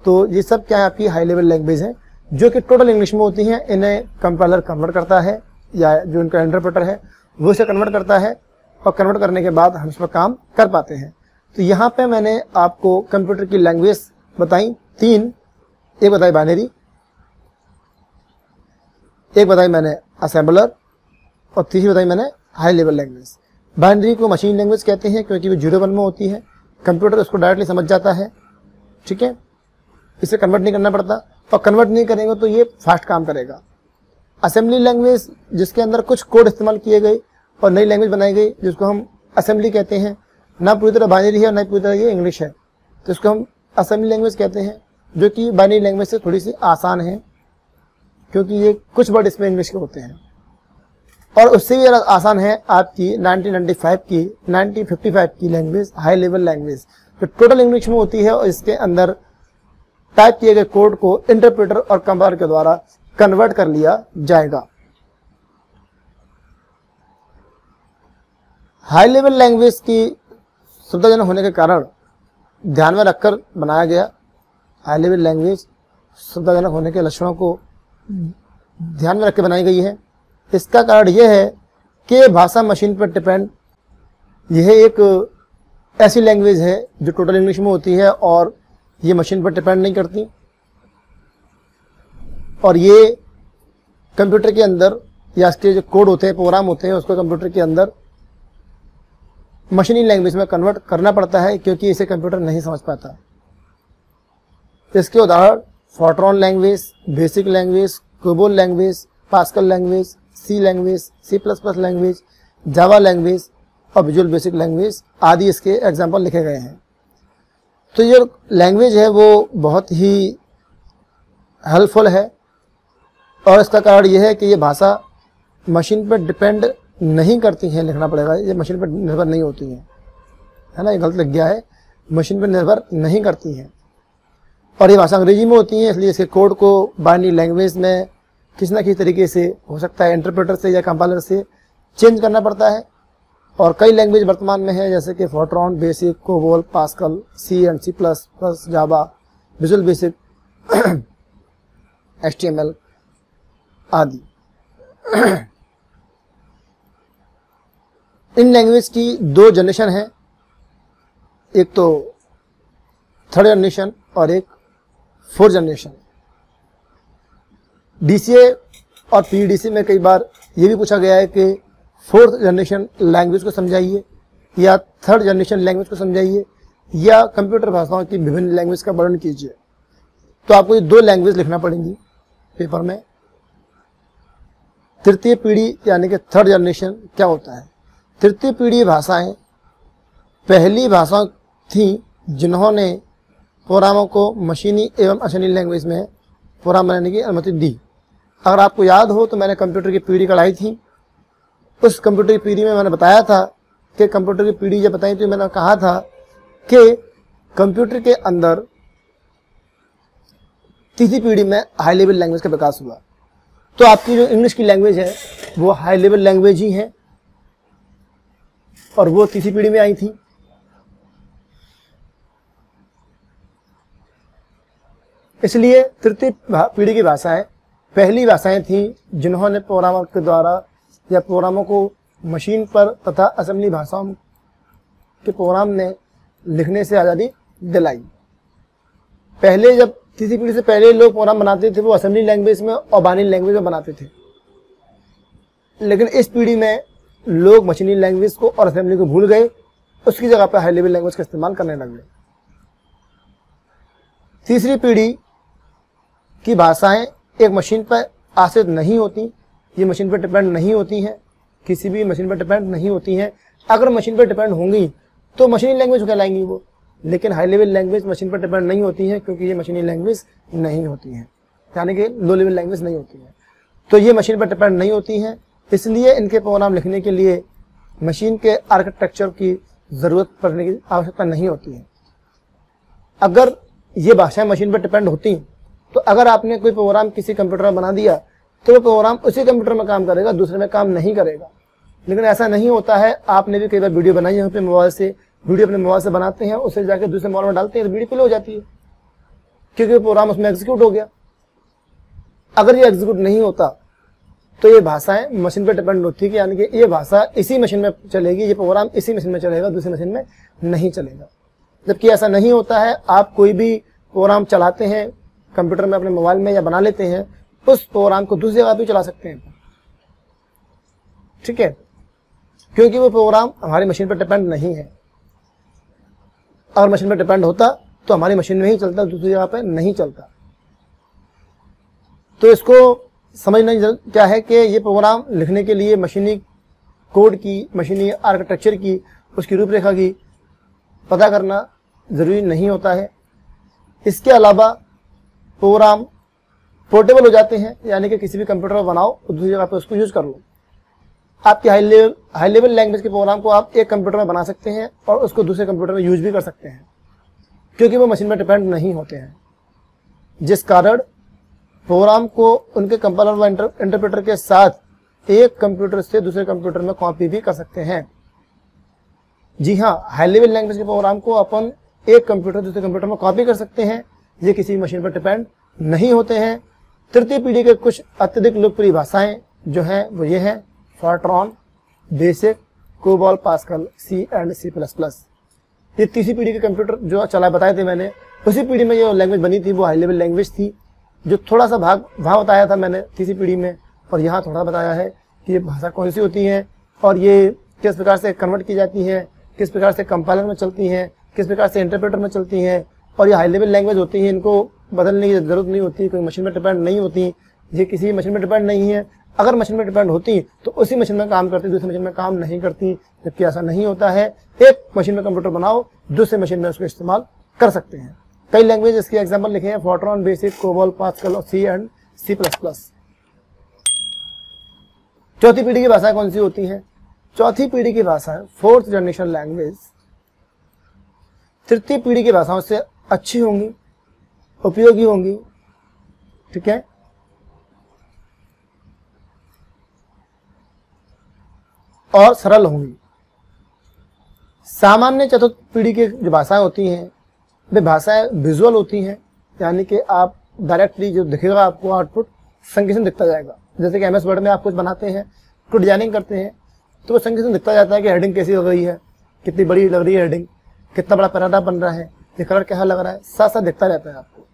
तो ये सब क्या है, आपकी हाई लेवल लैंग्वेज हैं जो कि टोटल इंग्लिश में होती हैं। इन्हें कंपाइलर कन्वर्ट करता है या जो इनका इंटरप्रेटर है वो इसे कन्वर्ट करता है, और कन्वर्ट करने के बाद हम इस पर काम कर पाते हैं। तो यहाँ पे मैंने आपको कंप्यूटर की लैंग्वेज बताई 3, एक बताई बाइनरी, एक बताई मैंने असेंबलर, और तीसरी बताई मैंने हाई लेवल लैंग्वेज। बाइनरी को मशीन लैंग्वेज कहते हैं क्योंकि वो 0-1 में होती है, कंप्यूटर उसको डायरेक्टली समझ जाता है, ठीक है, इसे कन्वर्ट नहीं करना पड़ता, और कन्वर्ट नहीं करेंगे तो ये फास्ट काम करेगा। असेंबली लैंग्वेज जिसके अंदर कुछ कोड इस्तेमाल किए गए और नई लैंग्वेज बनाई गई जिसको हम असेंबली कहते हैं, ना पूरी तरह बाइनरी है ना पूरी तरह ये इंग्लिश है, तो इसको हम असेंबली लैंग्वेज कहते हैं, जो कि बाइनरी लैंग्वेज से थोड़ी सी आसान है क्योंकि ये कुछ वर्ड इसमें इंग्लिश के होते हैं। और उससे भी आसान है आपकी 1955 की लैंग्वेज हाई लेवल लैंग्वेज, जो टोटल इंग्लिश में होती है और इसके अंदर टाइप किए गए कोड को इंटरप्रेटर और कंपाइलर के द्वारा कन्वर्ट कर लिया जाएगा। हाई लेवल लैंग्वेज की सुविधाजनक होने के कारण ध्यान में रखकर बनाया गया। हाई लेवल लैंग्वेज सुविधाजनक होने के लक्षणों को ध्यान में रख के बनाई गई है। इसका कारण यह है कि भाषा मशीन पर डिपेंड, यह एक ऐसी लैंग्वेज है जो टोटल इंग्लिश में होती है और ये मशीन पर डिपेंड नहीं करती, और ये कंप्यूटर के अंदर या इसके जो कोड होते हैं, प्रोग्राम होते हैं, उसको कंप्यूटर के अंदर मशीनी लैंग्वेज में कन्वर्ट करना पड़ता है, क्योंकि इसे कंप्यूटर नहीं समझ पाता। इसके उदाहरण Fortran language, BASIC language, COBOL language, Pascal language, C language, C++ language, Java language और विजुअल बेसिक लैंग्वेज आदि इसके एग्जाम्पल लिखे गए हैं। तो ये लैंग्वेज है वो बहुत ही हेल्पफुल है, और इसका कारण यह है कि ये भाषा मशीन पर डिपेंड नहीं करती हैं, लिखना पड़ेगा, ये मशीन पर निर्भर नहीं होती हैं, है ना, ये गलत लिख गया है, मशीन पर निर्भर नहीं करती हैं। और ये भाषा अंग्रेजी में होती है, इसलिए इसके कोड को बाइनरी लैंग्वेज में किसी न किसी तरीके से, हो सकता है इंटरप्रेटर से या कंपाइलर से, चेंज करना पड़ता है। और कई लैंग्वेज वर्तमान में है, जैसे कि Fortran, basic, COBOL, pascal, C and C++, Java, visual basic, HTML आदि। इन लैंग्वेज की 2 जनरेशन है, एक तो 3rd जनरेशन और एक 4th जनरेशन। DCA और PEDC में कई बार ये भी पूछा गया है कि 4th जनरेशन लैंग्वेज को समझाइए या 3rd जनरेशन लैंग्वेज को समझाइए या कंप्यूटर भाषाओं की विभिन्न लैंग्वेज का वर्णन कीजिए। तो आपको ये 2 लैंग्वेज लिखना पड़ेंगी पेपर में। तृतीय पीढ़ी यानी कि 3rd जनरेशन क्या होता है? तृतीय पीढ़ी भाषाएं पहली भाषा थी जिन्होंने प्रोग्रामों को मशीनी एवं अशनी लैंग्वेज में प्रोग्राम बनाने की अनुमति दी। अगर आपको याद हो तो मैंने कंप्यूटर की पीढ़ी कराई थी। उस कंप्यूटर की पीढ़ी में मैंने बताया था कि कंप्यूटर की पीढ़ी जब बताई तो मैंने कहा था कि कंप्यूटर के अंदर तीसरी पीढ़ी में हाई लेवल लैंग्वेज का विकास हुआ। तो आपकी जो इंग्लिश की लैंग्वेज है वो हाई लेवल लैंग्वेज ही है, और वो तीसरी पीढ़ी में आई थी। इसलिए तृतीय पीढ़ी की भाषाएं पहली भाषाएं थी जिन्होंने प्रोग्रामर के द्वारा या प्रोग्रामों को मशीन पर तथा असेंबली भाषाओं के प्रोग्राम ने लिखने से आज़ादी दिलाई। पहले जब तीसरी पीढ़ी से पहले लोग प्रोग्राम बनाते थे वो असेंबली लैंग्वेज में और बाइनरी लैंग्वेज में बनाते थे, लेकिन इस पीढ़ी में लोग मशीनी लैंग्वेज को और असेंबली को भूल गए, उसकी जगह पर हाई लेवल लैंग्वेज का इस्तेमाल करने लगे। तीसरी पीढ़ी की भाषाएं एक मशीन पर आश्रित नहीं होती, ये मशीन पर डिपेंड नहीं होती हैं, किसी भी मशीन पर डिपेंड नहीं होती हैं। अगर मशीन पर डिपेंड होंगी तो मशीनी लैंग्वेज कहलाएंगी वो, लेकिन हाई लेवल लैंग्वेज मशीन पर डिपेंड नहीं होती है, क्योंकि ये मशीनी लैंग्वेज नहीं होती हैं, यानी कि लो लेवल लैंग्वेज नहीं होती है। तो ये मशीन पर डिपेंड नहीं होती हैं, इसलिए इनके प्रोग्राम लिखने के लिए मशीन के आर्किटेक्चर की ज़रूरत पड़ने की आवश्यकता नहीं होती है। अगर ये भाषाएं मशीन पर डिपेंड होती तो अगर आपने कोई प्रोग्राम किसी कंप्यूटर में बना दिया तो वो प्रोग्राम उसी कंप्यूटर में काम करेगा, दूसरे में काम नहीं करेगा। लेकिन ऐसा नहीं होता है। आपने भी कई बार वीडियो बनाई है अपने मोबाइल से, वीडियो अपने मोबाइल से बनाते हैं, उसे जाकर दूसरे मोबाइल में डालते हैं तो वीडियो प्ले हो जाती है, क्योंकि प्रोग्राम उसमें एग्जीक्यूट हो गया। अगर ये एग्जीक्यूट नहीं होता तो ये भाषाएं मशीन पर डिपेंड होती है, यानी कि ये भाषा इसी मशीन में चलेगी, ये प्रोग्राम इसी मशीन में चलेगा, दूसरी मशीन में नहीं चलेगा। जबकि ऐसा नहीं होता है। आप कोई भी प्रोग्राम चलाते हैं कंप्यूटर में अपने मोबाइल में या बना लेते हैं, उस प्रोग्राम को दूसरी जगह भी चला सकते हैं, ठीक है, क्योंकि वो प्रोग्राम हमारी मशीन पर डिपेंड नहीं है। अगर मशीन पर डिपेंड होता तो हमारी मशीन में ही चलता, दूसरी जगह पर नहीं चलता। तो इसको समझना क्या है कि ये प्रोग्राम लिखने के लिए मशीनी कोड की, मशीनी आर्किटेक्चर की, उसकी रूपरेखा की पता करना ज़रूरी नहीं होता है। इसके अलावा प्रोग्राम पोर्टेबल हो जाते हैं, यानी कि किसी भी कंप्यूटर पर बनाओ और दूसरी जगह पर उसको यूज़ कर लो। आपकी हाई लेवल लैंग्वेज के प्रोग्राम को आप एक कंप्यूटर में बना सकते हैं और उसको दूसरे कंप्यूटर में यूज़ भी कर सकते हैं, क्योंकि वो मशीन पर डिपेंड नहीं होते हैं, जिस कारण प्रोग्राम को उनके कंपाइलर व इंटरप्रेटर के साथ एक कंप्यूटर से दूसरे कंप्यूटर में कॉपी भी कर सकते हैं। जी हाँ, हाई लेवल लैंग्वेज के प्रोग्राम को अपन एक कंप्यूटर दूसरे कंप्यूटर में कॉपी कर सकते हैं, ये किसी मशीन पर डिपेंड नहीं होते हैं। तृतीय पीढ़ी के कुछ अत्यधिक लोकप्रिय भाषाएं जो हैं वो ये हैं Fortran, basic, COBOL, pascal, C and C++। ये तीसरी पीढ़ी के कंप्यूटर जो चला बताए थे मैंने, उसी पीढ़ी में जो लैंग्वेज बनी थी वो हाई लेवल लैंग्वेज थी, जो थोड़ा सा भाग वहाँ बताया था मैंने तीसरी पीढ़ी में, और यहाँ थोड़ा बताया है कि ये भाषा कौन सी होती है और ये किस प्रकार से कन्वर्ट की जाती है, किस प्रकार से कंपाइलर में चलती हैं, किस प्रकार से इंटरप्रेटर में चलती हैं, और ये हाई लेवल लैंग्वेज होती है, इनको बदलने की जरूरत नहीं होती, कोई मशीन में डिपेंड नहीं होती, ये किसी मशीन में डिपेंड नहीं है। अगर मशीन में डिपेंड होती तो उसी मशीन में काम करती, दूसरी मशीन में काम नहीं करती, जबकि ऐसा नहीं होता है। एक मशीन में कंप्यूटर बनाओ, दूसरे मशीन में उसको इस्तेमाल कर सकते हैं। कई लैंग्वेज इसके एग्जाम्पल लिखे हैं, फोर्ट्रॉन, बेसिक, कोबॉल, पास्कल और सी एंड C++। चौथी पीढ़ी की भाषाएं कौन सी होती हैं? चौथी पीढ़ी की भाषाएं, फोर्थ जनरेशन लैंग्वेज, तृतीय पीढ़ी की भाषाओं से अच्छी होंगी, उपयोगी होंगी, ठीक है, और सरल होंगी। सामान्य चतुर्थ पीढ़ी की जो भाषाएं होती हैं वे भाषाएं विजुअल होती हैं, यानी कि आप डायरेक्टली जो दिखेगा आपको आउटपुट संकेतन दिखता जाएगा। जैसे कि MS वर्ड में आप कुछ बनाते हैं, कुछ डिजाइनिंग करते हैं, तो वो संकेतन दिखता जाता है कि हेडिंग कैसी लग रही है, कितनी बड़ी लग रही है हेडिंग, कितना बड़ा पैराग्राफ बन रहा है, ये कलर कैसा लग रहा है, साथ साथ दिखता रहता है आपको।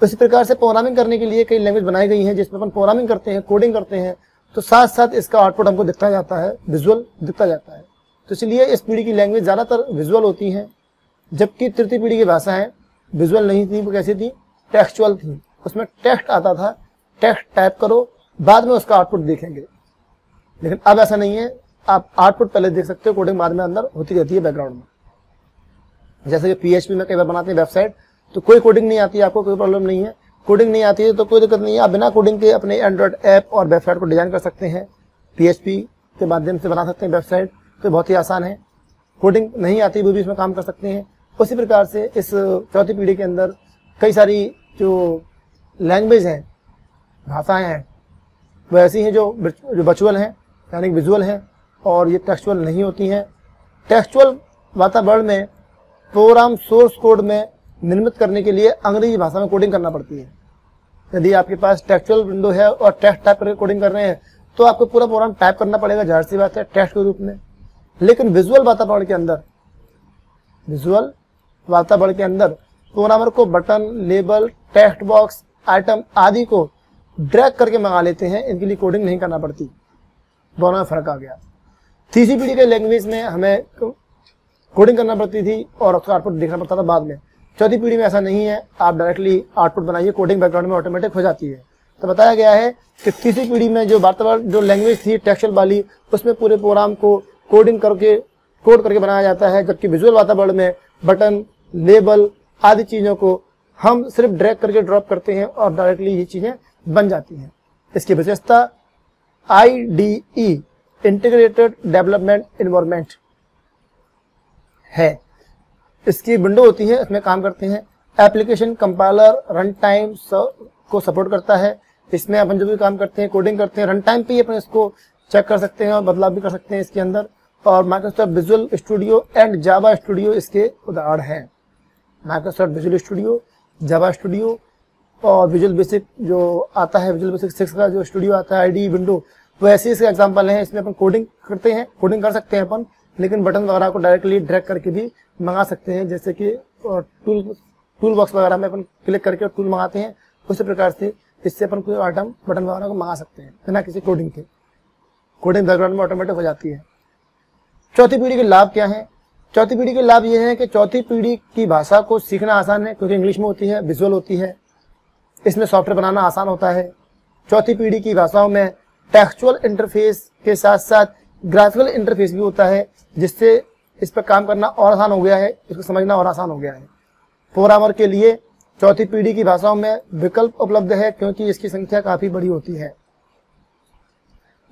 इसी प्रकार से प्रोग्रामिंग करने के लिए कई लैंग्वेज बनाई गई हैं जिसमें अपन प्रोग्रामिंग करते हैं, कोडिंग करते हैं, तो साथ साथ इसका आउटपुट हमको दिखता जाता है, विजुअल दिखता जाता है। तो इसलिए इस पीढ़ी की लैंग्वेज ज़्यादातर विजुअल होती हैं, जबकि तृतीय पीढ़ी की भाषाएं विजुअल नहीं थी, वो कैसी थी, टेक्सचुअल थी। उसमें टेक्स्ट आता था, टेक्स्ट टाइप करो, बाद में उसका आउटपुट देखेंगे। लेकिन अब ऐसा नहीं है, आप आउटपुट पहले देख सकते हो, कोडिंग बाद में अंदर होती रहती है बैकग्राउंड में। जैसे कि PHP में कई बार बनाते हैं वेबसाइट, तो कोई कोडिंग नहीं आती है, आपको कोई प्रॉब्लम नहीं है, कोडिंग नहीं आती है तो कोई दिक्कत नहीं है, आप बिना कोडिंग के अपने एंड्रॉइड ऐप और वेबसाइट को डिजाइन कर सकते हैं, PHP के माध्यम से बना सकते हैं वेबसाइट, तो बहुत ही आसान है। कोडिंग नहीं आती वो भी इसमें काम कर सकते हैं। उसी प्रकार से इस चौथी पीढ़ी के अंदर कई सारी जो लैंग्वेज हैं, भाषाएं हैं, वो ऐसी हैं जो वर्चुअल हैं, यानी विजुअल हैं, और ये टेक्सचुअल नहीं होती हैं। टेक्सचुअल वातावरण में प्रोग्राम सोर्स कोड में निर्मित करने के लिए अंग्रेजी भाषा में कोडिंग करना पड़ती है। यदि आपके पास टेक्सचुअल विंडो है और टेक्स्ट टाइप करके कोडिंग कर रहे हैं तो आपको पूरा प्रोग्राम टाइप करना पड़ेगा, जाहिर सी बात है, टेक्स्ट के रूप में। लेकिन विजुअल वातावरण के अंदर प्रोग्रामर को button, label, text box, item आदि को ड्रैग करके मंगा लेते हैं, इनके लिए कोडिंग नहीं करना पड़ती। दोनों में फर्क आ गया। तीसरी पीढ़ी के लैंग्वेज में हमें कोडिंग करना पड़ती थी और उसका आउटपुट देखना पड़ता था बाद में। चौथी पीढ़ी में ऐसा नहीं है, आप डायरेक्टली आउटपुट बनाइए, कोडिंग बैकग्राउंड में ऑटोमेटिक हो जाती है। तो बताया गया है कि तीसरी पीढ़ी में जो वातावरण जो लैंग्वेज थी टेक्सचुअल वाली, उसमें पूरे प्रोग्राम को कोड करके बनाया जाता है, जबकि विजुअल वातावरण में बटन, लेबल आदि चीज़ों को हम सिर्फ ड्रैग करके ड्रॉप करते हैं और डायरेक्टली ये चीज़ें बन जाती हैं। इसकी विशेषता IDE इंटीग्रेटेड डेवलपमेंट एनवायरनमेंट है। इसकी विंडो होती है, इसमें काम करते हैं, एप्लीकेशन कंपाइलर रन टाइम को सपोर्ट करता है। इसमें अपन जो भी काम करते हैं, कोडिंग करते हैं, रन टाइम पे ही अपन इसको चेक कर सकते हैं और बदलाव भी कर सकते हैं इसके अंदर। और Microsoft visual studio and Java studio इसके उदाहरण हैं। माइक्रोसॉफ्ट विजुअल स्टूडियो, जावा स्टूडियो और विजुअल बेसिक जो आता है, विजुअल बेसिक 6 का जो स्टूडियो आता है, IDE विंडो, वो ऐसे इसके एग्जाम्पल हैं। इसमें अपन कोडिंग करते हैं, कोडिंग कर सकते हैं अपन, लेकिन बटन वगैरह को डायरेक्टली ड्रैग करके भी मंगा सकते हैं। जैसे कि टूल बॉक्स वगैरह में अपन क्लिक करके टूल मंगाते हैं, उसी प्रकार से इससे अपन कोई आइटम बटन वगैरह को मंगा सकते हैं बिना किसी कोडिंग के। कोडिंग बैकग्राउंड में ऑटोमेटिक हो जाती है। चौथी पीढ़ी के लाभ क्या हैं? चौथी पीढ़ी के लाभ ये है कि चौथी पीढ़ी की भाषा को सीखना आसान है, क्योंकि इंग्लिश में होती है, विजुअल होती है, इसमें सॉफ्टवेयर बनाना आसान होता है। चौथी पीढ़ी की भाषाओं में टेक्सचुअल इंटरफेस के साथ साथ ग्राफिकल इंटरफेस भी होता है, जिससे इस पर काम करना और आसान हो गया है, इसको समझना और आसान हो गया है। प्रोग्रामर के लिए चौथी पीढ़ी की भाषाओं में विकल्प उपलब्ध है, क्योंकि इसकी संख्या काफी बड़ी होती है।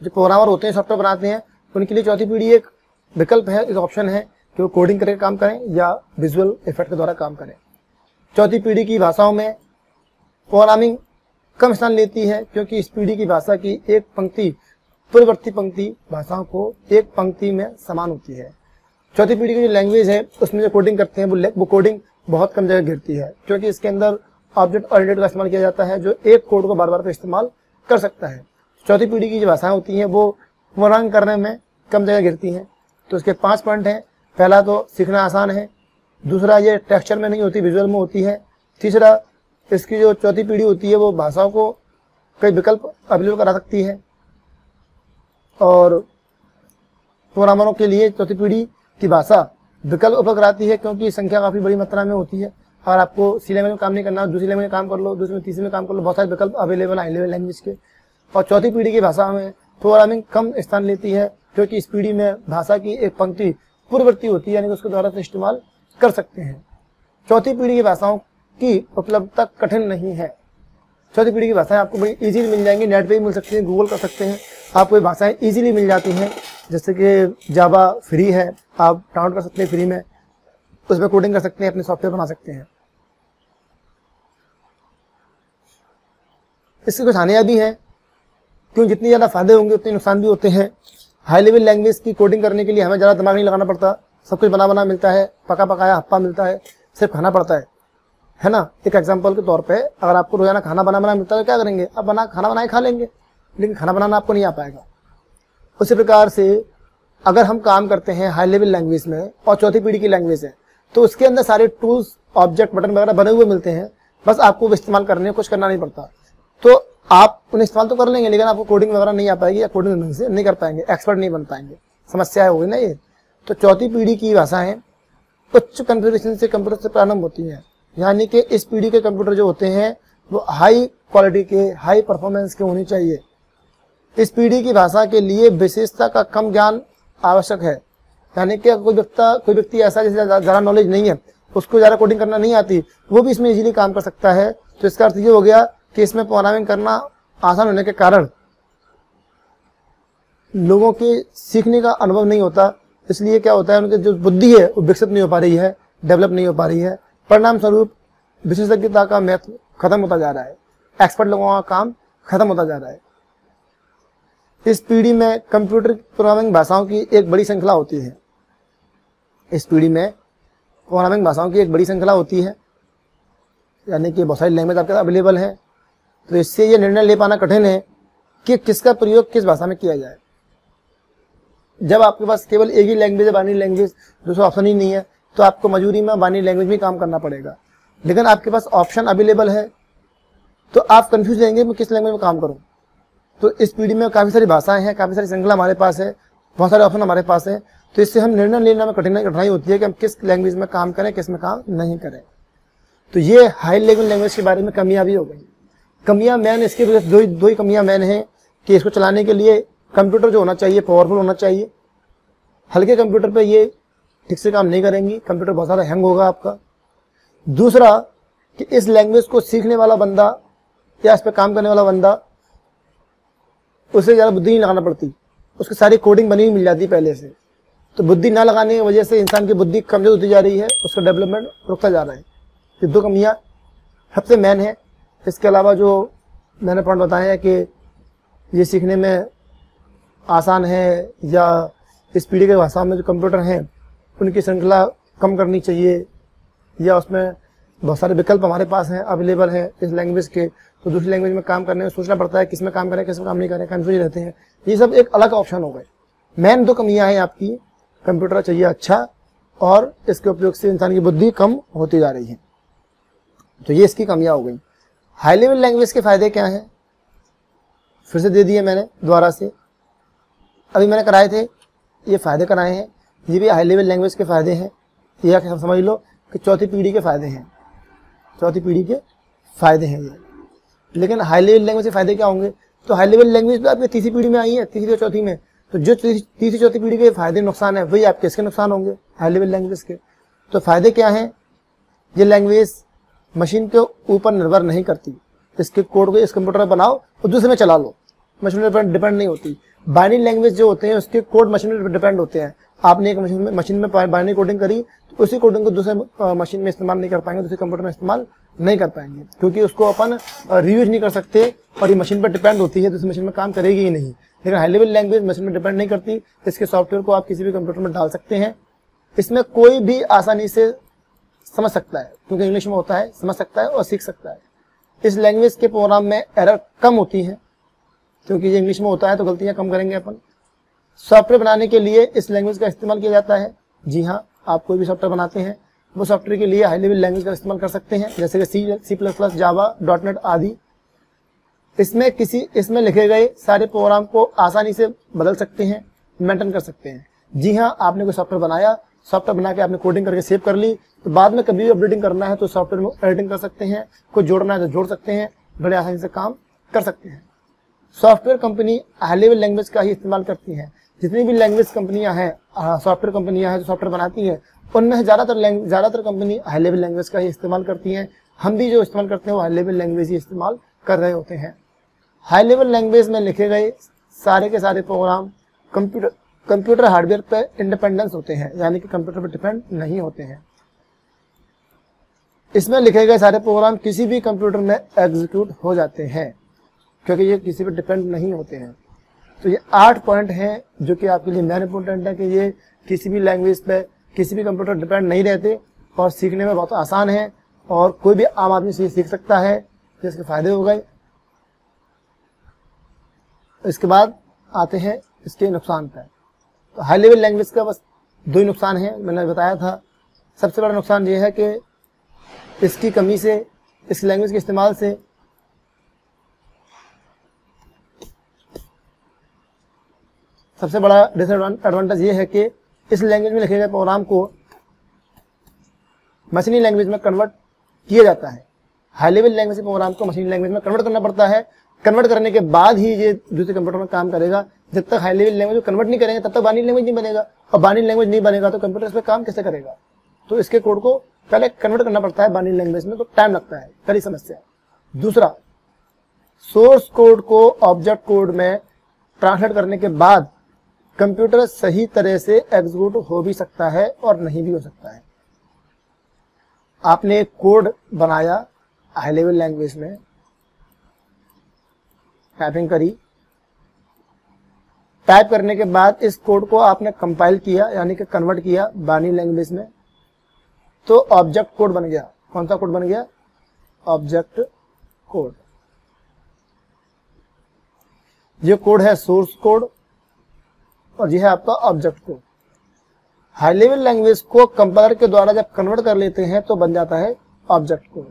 जो प्रोग्रामर होते हैं, सॉफ्टवेयर बनाते हैं, उनके लिए चौथी पीढ़ी एक विकल्प है, एक ऑप्शन है कि वो कोडिंग करके काम करें या विजुअल इफेक्ट के द्वारा काम करें। चौथी पीढ़ी की भाषाओं में प्रोग्रामिंग कम स्थान लेती है, क्योंकि इस पीढ़ी की भाषा की एक पंक्ति पूर्ववर्ती पंक्ति भाषाओं को एक पंक्ति में समान होती है। चौथी पीढ़ी की जो लैंग्वेज है उसमें जो कोडिंग करते हैं वो कोडिंग बहुत कम जगह घिरती है, क्योंकि इसके अंदर ऑब्जेक्ट ओरिएंटेड का इस्तेमाल किया जाता है, जो एक कोड को बार बार इस्तेमाल कर सकता है। चौथी पीढ़ी की जो भाषाएं होती हैं वो प्रोग्रामिंग करने में कम जगह घिरती हैं। तो इसके 5 पॉइंट हैं। पहला तो सीखना आसान है, दूसरा ये टेक्सचर में नहीं होती, विजुअल में होती है, तीसरा इसकी जो चौथी पीढ़ी होती है वो भाषाओं को कई विकल्प अवेलेबल करा सकती है, और प्रोग्रामरों के लिए चौथी पीढ़ी की भाषा विकल्प उपलब्ध कराती है, क्योंकि संख्या काफ़ी बड़ी मात्रा में होती है। अगर आपको सी लैंग्वेज में काम नहीं करना, दूसरी लैंग्वेज में काम कर लो, दूसरी में तीसरी में काम कर लो, बहुत सारे विकल्प अवेलेबल हाई लेवल लैंग्वेज के। और चौथी पीढ़ी की भाषा में प्रोग्रामिंग कम स्थान लेती है, क्योंकि इस पीढ़ी में भाषा की एक पंक्ति पूर्ववर्ती होती है, यानी कि उसके द्वारा से इस्तेमाल कर सकते हैं। चौथी पीढ़ी की भाषाओं की उपलब्धता कठिन नहीं है। चौथी पीढ़ी की भाषाएं आपको बड़ी इजीली मिल जाएंगी, नेट पे भी मिल सकती हैं, गूगल कर सकते हैं, आपको ये भाषाएं इजीली मिल जाती हैं। जैसे कि जावा फ्री है, आप डाउनलोड कर सकते हैं फ्री में, उसमें कोडिंग कर सकते हैं, अपने सॉफ्टवेयर बना सकते हैं। इसके कुछ हानियां भी हैं, क्यों जितनी ज़्यादा फायदे होंगे उतने नुकसान भी होते हैं। हाई लेवल लैंग्वेज की कोडिंग करने के लिए हमें ज़्यादा दिमाग नहीं लगाना पड़ता, सब कुछ बना मिलता है, पका पकाया हप्पा मिलता है, सिर्फ खाना पड़ता है ना। एक एग्जांपल के तौर पे अगर आपको रोजाना खाना बनाना मिलता है तो क्या करेंगे, अब खाना बनाए खा लेंगे, लेकिन खाना बनाना आपको नहीं आ पाएगा। उसी प्रकार से अगर हम काम करते हैं हाई लेवल लैंग्वेज में और चौथी पीढ़ी की लैंग्वेज है, तो उसके अंदर सारे टूल्स, ऑब्जेक्ट, बटन वगैरह बने हुए मिलते हैं, बस आपको इस्तेमाल करने कुछ करना नहीं पड़ता। तो आप उन्हें इस्तेमाल तो कर लेंगे, लेकिन आपको कोडिंग वगैरह नहीं आ पाएगी, या कोडिंग से नहीं कर पाएंगे, एक्सपर्ट नहीं बन पाएंगे, समस्या होगी ना ये। तो चौथी पीढ़ी की भाषाएं उच्च कॉन्फ़िगरेशन से कंप्यूटर से प्रारंभ होती हैं, यानी कि इस पीढ़ी के कंप्यूटर जो होते हैं वो हाई क्वालिटी के, हाई परफॉर्मेंस के होने चाहिए। इस पीढ़ी की भाषा के लिए विशेषता का कम ज्ञान आवश्यक है, यानी कि कोई व्यक्ति ऐसा जिसे ज़्यादा नॉलेज नहीं है, उसको ज़्यादा कोडिंग करना नहीं आती, वो भी इसमें इजीली काम कर सकता है। तो इसका अर्थ ये हो गया कि इसमें प्रोग्रामिंग करना आसान होने के कारण लोगों के सीखने का अनुभव नहीं होता, इसलिए क्या होता है, उनकी जो बुद्धि है वो विकसित नहीं हो पा रही है, डेवलप नहीं हो पा रही है। परिणाम स्वरूप विशेषज्ञता का महत्व खत्म होता जा रहा है, एक्सपर्ट लोगों का काम खत्म होता जा रहा है। इस पीढ़ी में कंप्यूटर प्रोग्रामिंग भाषाओं की एक बड़ी श्रृंखला होती है। इस पीढ़ी में प्रोग्रामिंग भाषाओं की एक बड़ी श्रृंखला होती है, यानी कि बहुत सारी लैंग्वेज आपके पास अवेलेबल है। तो इससे ये निर्णय ले पाना कठिन है कि किसका प्रयोग किस भाषा में किया जाए। जब आपके पास केवल एक ही लैंग्वेज है, बाइनरी लैंग्वेज, दूसरा ऑप्शन ही नहीं है, तो आपको मजबूरी में बाइनरी लैंग्वेज में काम करना पड़ेगा। लेकिन आपके पास ऑप्शन अवेलेबल है तो आप कंफ्यूज रहेंगे मैं किस लैंग्वेज में काम करूं। तो इस पीढ़ी में काफ़ी सारी भाषाएं हैं, काफ़ी सारी श्रृंखला हमारे पास है, बहुत सारे ऑप्शन हमारे पास है। तो इससे हम निर्णय लेने में कठिनाई होती है कि हम किस लैंग्वेज में काम करें, किस में काम नहीं करें। तो ये हाई लेवल लैंग्वेज के बारे में कमियां भी हो गई। कमियां मेन इसके दो ही कमियां मेन हैं कि इसको चलाने के लिए कंप्यूटर जो होना चाहिए पावरफुल होना चाहिए। हल्के कंप्यूटर पे ये ठीक से काम नहीं करेंगी, कंप्यूटर बहुत ज़्यादा हैंग होगा आपका। दूसरा कि इस लैंग्वेज को सीखने वाला बंदा या इस पर काम करने वाला बंदा, उसे ज़्यादा बुद्धि नहीं लगाना पड़ती, उसकी सारी कोडिंग बनी हुई मिल जाती पहले से। तो बुद्धि ना लगाने की वजह से इंसान की बुद्धि कमजोर होती जा रही है, उसका डेवलपमेंट रुकता जा रहा है। ये दो कमियां सबसे मेन है। इसके अलावा जो मैंने पॉइंट बताया है कि ये सीखने में आसान है, या इस पीढ़ी के भाषा में जो कंप्यूटर हैं उनकी श्रृंखला कम करनी चाहिए, या उसमें बहुत सारे विकल्प हमारे पास हैं, अवेलेबल हैं इस लैंग्वेज के, तो दूसरी लैंग्वेज में काम करने में सोचना पड़ता है किस में काम करें किस में काम नहीं करें, कन्फ्यूज रहते हैं। ये सब एक अलग ऑप्शन हो गए। मेन दो कमियां हैं आपकी, कंप्यूटर चाहिए अच्छा और इसके उपयोग से इंसान की बुद्धि कम होती जा रही है। तो ये इसकी कमियां हो गई। हाई लेवल लैंग्वेज के फायदे क्या हैं फिर से दे दिए मैंने दोबारा से, अभी मैंने कराए थे, ये फायदे कराए हैं, ये भी हाई लेवल लैंग्वेज के फायदे हैं। यह समझ लो कि चौथी पीढ़ी के फायदे हैं, चौथी पीढ़ी के फायदे हैं ये। लेकिन हाई लेवल लैंग्वेज के फायदे क्या होंगे, तो हाई लेवल लैंग्वेज तो आपकी तीसरी पीढ़ी में आई है, तीसरी और चौथी में, तो जो तीसरी चौथी पीढ़ी के फायदे नुकसान है वही आपके इसके नुकसान होंगे हाई लेवल लैंग्वेज के। तो फायदे क्या हैं, ये लैंग्वेज मशीन के ऊपर निर्भर नहीं करती, इसके कोड को इस कंप्यूटर में बनाओ और दूसरे में चला लो, मशीन पर डिपेंड नहीं होती। बाइनरी लैंग्वेज जो होते हैं उसके कोड मशीन पर डिपेंड होते हैं। आपने एक मशीन में बाइनरी कोडिंग करी तो उसी कोडिंग को दूसरे मशीन में इस्तेमाल नहीं कर पाएंगे, दूसरे कंप्यूटर में इस्तेमाल नहीं कर पाएंगे, क्योंकि उसको अपन रीयूज नहीं कर सकते और ये मशीन पर डिपेंड होती है, दूसरी मशीन में काम करेगी ही नहीं। लेकिन हाई लेवल लैंग्वेज मशीन में डिपेंड नहीं करती, इसके सॉफ्टवेयर को आप किसी भी कंप्यूटर में डाल सकते हैं, इसमें कोई भी आसानी से समझ सकता है, क्योंकि इंग्लिश में होता है, समझ सकता है और सीख सकता है। इस लैंग्वेज के प्रोग्राम में एरर कम होती है, क्योंकि ये इंग्लिश में होता है तो गलतियां कम करेंगे अपन। सॉफ्टवेयर बनाने के लिए इस लैंग्वेज का इस्तेमाल किया जाता है, जी हाँ, आप कोई भी सॉफ्टवेयर बनाते हैं वो सॉफ्टवेयर के लिए हाई लेवल लैंग्वेज का इस्तेमाल कर सकते हैं, जैसे कि C++, जावा, .NET आदि। इसमें लिखे गए सारे प्रोग्राम को आसानी से बदल सकते हैं, मेंटेन कर सकते हैं। जी हाँ, आपने कोई सॉफ्टवेयर बनाया, सॉफ्टवेयर बना के आपने कोडिंग करके सेव कर ली, तो बाद में कभी भी अपडेटिंग करना है तो सॉफ्टवेयर में एडिटिंग कर सकते हैं, कोई जोड़ना है तो जोड़ सकते हैं, बड़े आसानी से काम कर सकते हैं। Software company high level language का ही इस्तेमाल करती हैं। जितनी भी लैंग्वेज कंपनियां हैं, सॉफ्टवेयर कंपनियां हैं जो सॉफ्टवेयर बनाती हैं, उनमें से ज़्यादातर कंपनी हाई लेवल लैंग्वेज का ही इस्तेमाल करती हैं। हम भी जो इस्तेमाल करते हैं वो हाई लेवल लैंग्वेज ही इस्तेमाल कर रहे होते हैं। हाई लेवल लैंग्वेज में लिखे गए सारे के सारे प्रोग्राम कंप्यूटर हार्डवेयर पर इंडिपेंडेंस होते हैं, यानी कि कंप्यूटर पर डिपेंड नहीं होते हैं। इसमें लिखे गए सारे प्रोग्राम किसी भी कंप्यूटर में एग्जीक्यूट हो जाते हैं, क्योंकि ये किसी पर डिपेंड नहीं होते हैं। तो ये 8 पॉइंट हैं जो कि आपके लिए मेन इंपॉर्टेंट है कि ये किसी भी लैंग्वेज पे, किसी भी कंप्यूटर डिपेंड नहीं रहते और सीखने में बहुत आसान है और कोई भी आम आदमी से सीख सकता है, जिसके फायदे हो गए। इसके बाद आते हैं इसके नुकसान पर। तो हाई लेवल लैंग्वेज का बस 2 ही नुकसान है, मैंने बताया था। सबसे बड़ा नुकसान ये है कि इसकी कमी से, इस लैंग्वेज के इस्तेमाल से सबसे बड़ा डिसएडवांटेज ये है कि इस लैंग्वेज में लिखे गए प्रोग्राम को मशीनी लैंग्वेज में कन्वर्ट किया जाता है। हाई लेवल लैंग्वेज प्रोग्राम को मशीनी लैंग्वेज में कन्वर्ट करना पड़ता है। कन्वर्ट करने के बाद ही ये दूसरे कंप्यूटर में काम करेगा। जब तक हाई लेवल लैंग्वेज को कन्वर्ट नहीं करेंगे तब तक बाइनरी लैंग्वेज नहीं बनेगा, और बाइनरी लैंग्वेज नहीं बनेगा तो कंप्यूटर इस पर काम कैसे करेगा। तो इसके कोड को पहले कन्वर्ट करना पड़ता है बाइनरी लैंग्वेज में, तो टाइम लगता है, पहली समस्या। दूसरा, सोर्स कोड को ऑब्जेक्ट कोड में ट्रांसलेट करने के बाद कंप्यूटर सही तरह से एग्जीक्यूट हो भी सकता है और नहीं भी हो सकता है। आपने एक कोड बनाया हाई लेवल लैंग्वेज में, टाइपिंग करी, टाइप करने के बाद इस कोड को आपने कंपाइल किया, यानी कि कन्वर्ट किया बाइनरी लैंग्वेज में, तो ऑब्जेक्ट कोड बन गया। कौन सा कोड बन गया? Object code. ये कोड है सोर्स कोड और यह है आपका object code. High level language को कंपाइलर के द्वारा जब कन्वर्ट कर लेते हैं तो बन जाता है ऑब्जेक्ट कोड।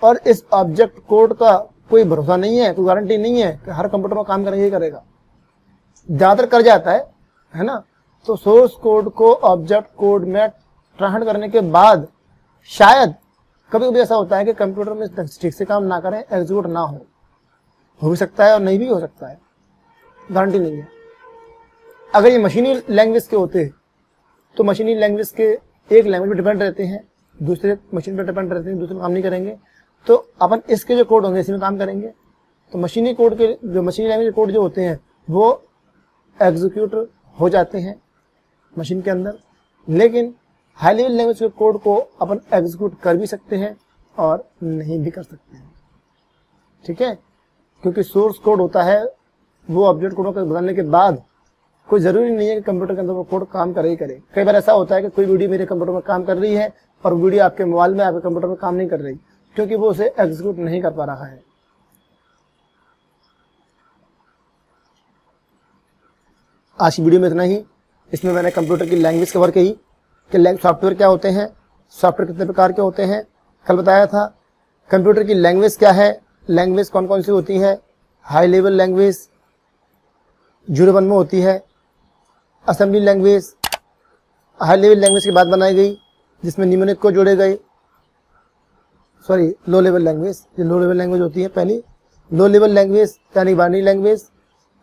और इस ऑब्जेक्ट कोड का कोई भरोसा नहीं है, कोई गारंटी नहीं है कि हर कंप्यूटर में काम करेगा ही करेगा, ज्यादातर कर जाता है ना। तो सोर्स कोड को ऑब्जेक्ट कोड में ट्रांसलेट करने के बाद शायद कभी कभी ऐसा होता है कि कंप्यूटर में ठीक से काम ना करें, एग्जीक्यूट ना हो भी सकता है और नहीं भी हो सकता है, गारंटी नहीं है। अगर ये मशीनी लैंग्वेज के होते तो मशीनी लैंग्वेज के एक लैंग्वेज पर डिपेंड रहते हैं, दूसरे मशीन पर डिपेंड रहते हैं, दूसरे में काम नहीं करेंगे, तो अपन इसके जो कोड होंगे इसी में काम करेंगे। तो मशीनी कोड के जो मशीनी लैंग्वेज कोड जो होते हैं वो एग्जीक्यूट हो जाते हैं मशीन के अंदर, लेकिन हाई लेवल लैंग्वेज के कोड को अपन एग्जीक्यूट कर भी सकते हैं और नहीं भी कर सकते हैं, ठीक है। क्योंकि सोर्स कोड होता है वो ऑब्जेक्ट कोड को बदलने के बाद कोई जरूरी नहीं है कि कंप्यूटर के अंदर वो कोड काम करे ही करे। कई बार ऐसा होता है कि कोई वीडियो मेरे कंप्यूटर में काम कर रही है और वीडियो आपके मोबाइल में, आपके कंप्यूटर में काम नहीं कर रही, क्योंकि वो उसे एग्जीक्यूट नहीं कर पा रहा है। आज की वीडियो में इतना ही। इसमें मैंने कंप्यूटर की लैंग्वेज कवर की कि सॉफ्टवेयर क्या होते हैं, सॉफ्टवेयर कितने प्रकार के होते हैं, कल बताया था। कंप्यूटर की लैंग्वेज क्या है, लैंग्वेज कौन कौन सी होती है। हाई लेवल लैंग्वेज 01 में होती है। Assembly language high level language के बाद बनाई गई, जिसमें न्यूमेरिक को जोड़े गए। सॉरी, लो लेवल लैंग्वेज, ये लो लेवल लैंग्वेज होती है पहली। लो लेवल लैंग्वेज यानी बाइनरी लैंग्वेज।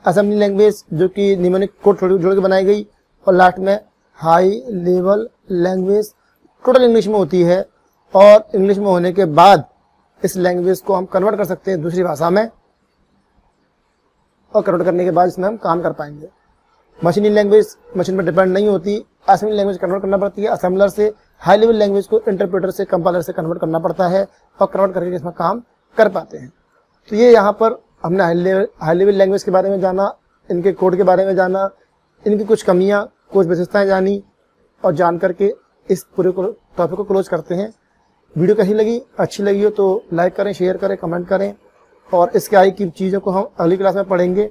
असेंबली लैंग्वेज जो कि न्यूमेरिक कोड जोड़ के बनाई गई। और लास्ट में high level language total English में होती है, और इंग्लिश में होने के बाद इस लैंग्वेज को हम कन्वर्ट कर सकते हैं दूसरी भाषा में, और कन्वर्ट करने के बाद इसमें हम काम कर पाएंगे। मशीनी लैंग्वेज मशीन पर डिपेंड नहीं होती, असेंबली लैंग्वेज कन्वर्ट करना पड़ती है असेंबलर से। हाई लेवल लैंग्वेज को इंटरप्रेटर से, कंपाइलर से कन्वर्ट करना पड़ता है, और कन्वर्ट करके इसमें काम कर पाते हैं। तो ये यहाँ पर हमने हाई लेवल लैंग्वेज के बारे में जाना, इनके कोड के बारे में जाना, इनकी कुछ कमियाँ, कुछ विशेषताएं जानी, और जान करके इस पूरे टॉपिक को क्लोज करते हैं। वीडियो कैसी लगी, अच्छी लगी हो तो लाइक करें, शेयर करें, कमेंट करें, और इसके आगे की चीज़ों को हम अगली क्लास में पढ़ेंगे।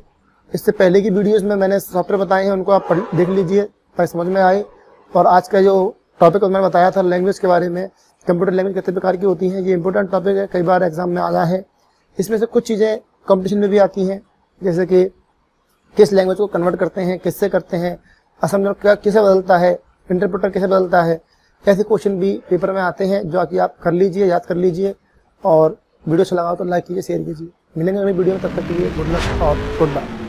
इससे पहले की वीडियोस में मैंने सॉफ्टवेयर बताए हैं, उनको आप देख लीजिए ताकि समझ में आए। और आज का जो टॉपिक मैंने बताया था लैंग्वेज के बारे में, कंप्यूटर लैंग्वेज कितने प्रकार की होती हैं, ये इंपॉर्टेंट टॉपिक है, कई बार एग्जाम में आया है। इसमें से कुछ चीज़ें कंपटीशन में भी आती हैं, जैसे कि किस लैंग्वेज को कन्वर्ट करते हैं, किससे करते हैं, असम क्या किसे बदलता है, इंटरप्रेटर कैसे बदलता है, ऐसे क्वेश्चन भी पेपर में आते हैं जो कि आप कर लीजिए, याद कर लीजिए। और वीडियो अच्छा लगा तो लाइक कीजिए, शेयर कीजिए। मिलेंगे अगली वीडियो में, तब तक के लिए गुड लक और गुड बाय।